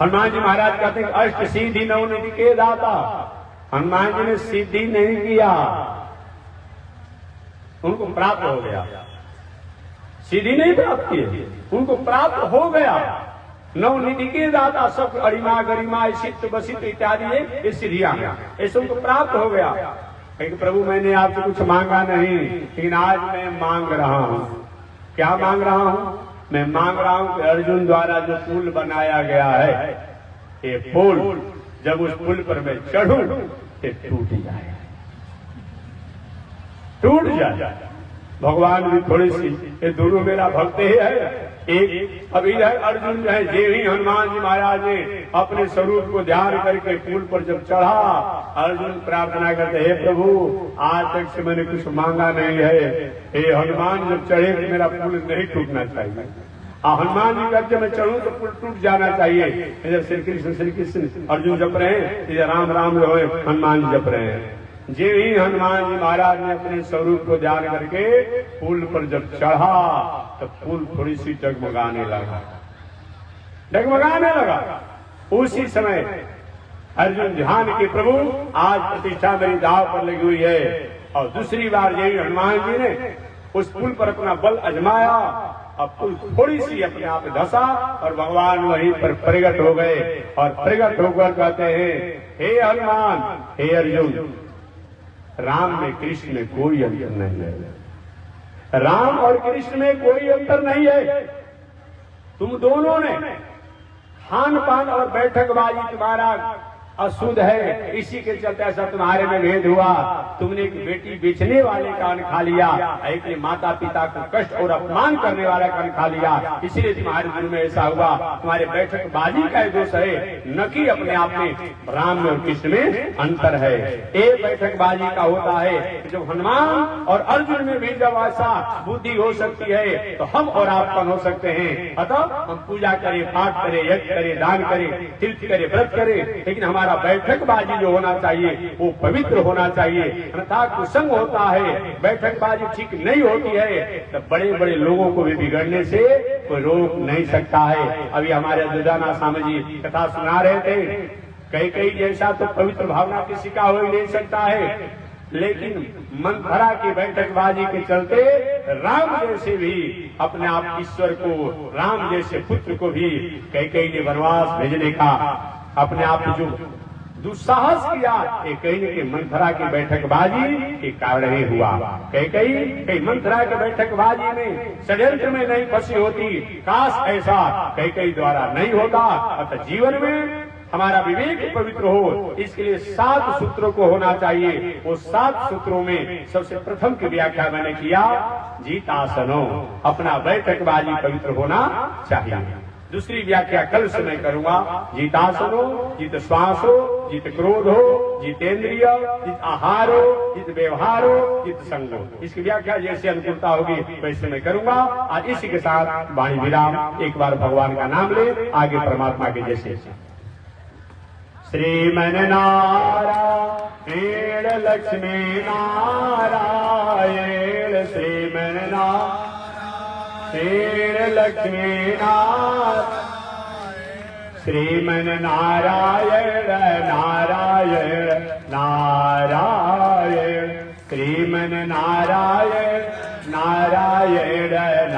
हनुमान जी महाराज कहते हैं अष्ट सिद्धि नवनिधि के दाता। हनुमान जी ने सिद्धि नहीं किया, उनको प्राप्त हो गया। सिद्धि नहीं प्राप्त किए, उनको प्राप्त हो गया। नवनिधि के दाता, सब अरिमा गरिमा सिद्ध बसित इत्यादि ये सिद्धियां ऐसे उनको प्राप्त हो गया। कहीं प्रभु मैंने आपसे कुछ मांगा नहीं, लेकिन आज मैं मांग रहा हूं। क्या मांग रहा हूं? मैं मांग रहा हूं कि अर्जुन द्वारा जो पुल बनाया गया है, ये पुल जब उस पुल पर मैं चढ़ूं तो टूट जाए, टूट जाए। भगवान भी थोड़ी सी, ये दोनों मेरा भक्त ही है। एक अब इधर अर्जुन जो है, जे ही हनुमान जी महाराज ने अपने स्वरूप को ध्यान करके पुल पर जब चढ़ा, अर्जुन प्रार्थना करते, हे प्रभु आज तक से मैंने कुछ मांगा नहीं है, हे हनुमान जब चढ़े तो मेरा पुल नहीं टूटना चाहिए। हनुमान जी कहते मैं चढ़ूं तो पुल टूट जाना चाहिए। इधर श्री कृष्ण अर्जुन जप रहे हैं, इधर राम राम जो है हनुमान जी जप रहे हैं। जे ही हनुमान जी महाराज ने अपने स्वरूप को ध्यान करके पुल पर जब चढ़ा तो पुल थोड़ी सी डगमगाने लगा, डगमगाने लगा। उसी समय अर्जुन ध्यान के प्रभु आज प्रतिष्ठा मेरी दाव पर लगी हुई है। और दूसरी बार यही हनुमान जी ने उस पुल पर अपना बल आजमाया, अब पुल थोड़ी सी अपने आप धसा और भगवान वहीं पर प्रकट हो गए। और प्रकट होकर कहते हैं, हे हनुमान, हे अर्जुन, राम में कृष्ण में कोई अंतर नहीं है। राम और कृष्ण में कोई अंतर नहीं है। तुम दोनों ने खान पान और बैठकबाजी तुम्हारा अशुद्ध है, इसी के चलते ऐसा तुम्हारे में भेद हुआ। तुमने एक बेटी बेचने वाले का अन्न खा लिया, एक ने माता पिता को कष्ट और अपमान करने वाला का अन्न खा लिया, इसलिए तुम्हारे मन में ऐसा हुआ। तुम्हारे बैठकबाजी का दोष है, न कि अपने आप में राम में और कृष्ण में अंतर है। एक बैठकबाजी का होता है जब हनुमान और अर्जुन में भी जब ऐसा बुद्धि हो सकती है तो हम और आप कौन हो सकते हैं। अतः हम पूजा करें, पाठ करें, यज्ञ करें, दान करें, तीर्थ करें, व्रत करें, लेकिन हमारा बैठकबाजी जो होना चाहिए वो पवित्र होना चाहिए। अन्यथा कुसंग होता है, बैठकबाजी ठीक नहीं होती है तो बड़े बड़े लोगों को भी बिगड़ने से कोई रोक नहीं सकता है। अभी हमारे दुर्दाना स्वामी जी कथा सुना रहे थे, कई जैसा तो पवित्र भावना किसी का हो ही नहीं सकता है, लेकिन मंथरा की बैठकबाजी के चलते राम जैसे भी अपने आप ईश्वर को, राम जैसे पुत्र को भी कई ने वनवास भेजने का अपने आप जो दुस्साहस किया, ये कहीं न कहीं मंथरा की बैठकबाजी के कारण ही हुआ। कई मंथरा की बैठकबाजी में षड्यंत्र में नहीं फंसी होती, काश ऐसा कई द्वारा नहीं होता। अतः जीवन में हमारा विवेक पवित्र हो, इसके लिए 7 सूत्रों को होना चाहिए। वो 7 सूत्रों में सबसे प्रथम की व्याख्या मैंने किया, जितासनो, अपना बैठकबाजी पवित्र होना चाहिए। दूसरी व्याख्या कल से मैं करूंगा, जितासनो, जित श्वासो, जित क्रोधो, जितेंद्रिय, जित आहारो, जित व्यवहारो, जित संगो। इसकी व्याख्या जैसे अनुकूलता होगी वैसे मैं करूंगा। आज इसी के साथ वाणी विराम। एक बार भगवान का नाम ले, आगे परमात्मा के जैसे। श्रीमन नारायण लक्ष्मी नारायण, श्रीमन नारायण लक्ष्मी नारायण, श्रीमन नारायण नारायण नारायण, श्रीमन नारायण नारायण नारायण।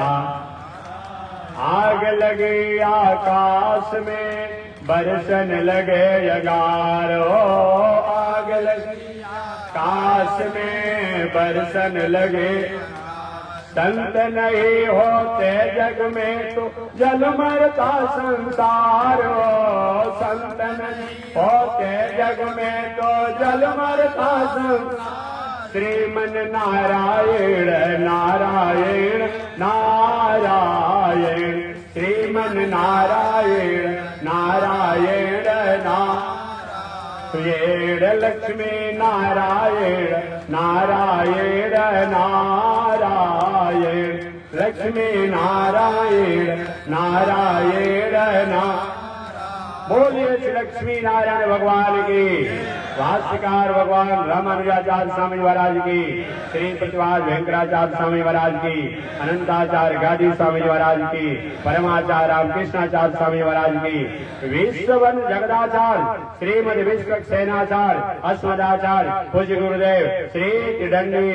आग लगे आकाश में, बरसन लगे यगारो, आग लगे आकाश में, बरसन लगे। संत नहीं होते जग में तो जल मरता संसार, संत नहीं होते जग में तो जल मरता संसार। श्रीमन नारायण नारायण नारायण, श्रीमन नारायण नारायण नारायण, लक्ष्मी नारायण नारायण नारायण, लक्ष्मी नारायण नारायण नारायण। बोलिए श्री लक्ष्मी नारायण भगवान की, भाष्यकार भगवान रामानुजाचार्य स्वामी महाराज की, श्री प्रतिभास वेंकटाचार्य स्वामी महाराज की, अनंताचार्य गादी स्वामी महाराज की, परमाचार्य रामकृष्णाचार्य स्वामी महाराज की, विश्ववन जगदाचार्य श्रीमद विश्वक्सेनाचार्य अस्मदाचार्य पूज्य गुरुदेव श्री तिदंडी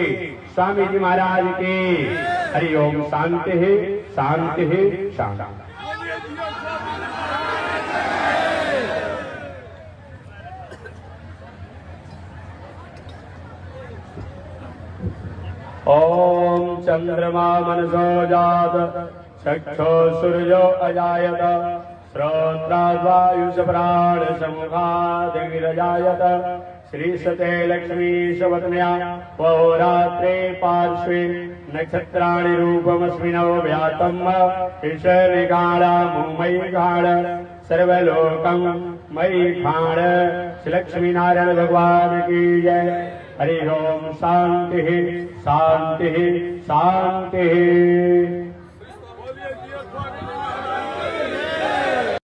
स्वामी जी महाराज की। हरि ओम। शांति शांति शांति। ओम चंद्रमा मनसो जात, चक्षो सूर्यो अजायत, श्रोत्राद्वायुष प्राण समुखादिविरजायत। श्रीसते लक्ष्मी शवतनया पौरात्रे पार्श्वे, नक्षत्राणि रूपमस्मिनो व्यातम् ईश्वरिकाणा मुमयि घाण, सर्वलोकं मयि घाण। श्री लक्ष्मी नारायण भगवान की जय। हरि ओम। शांति शांति शांति।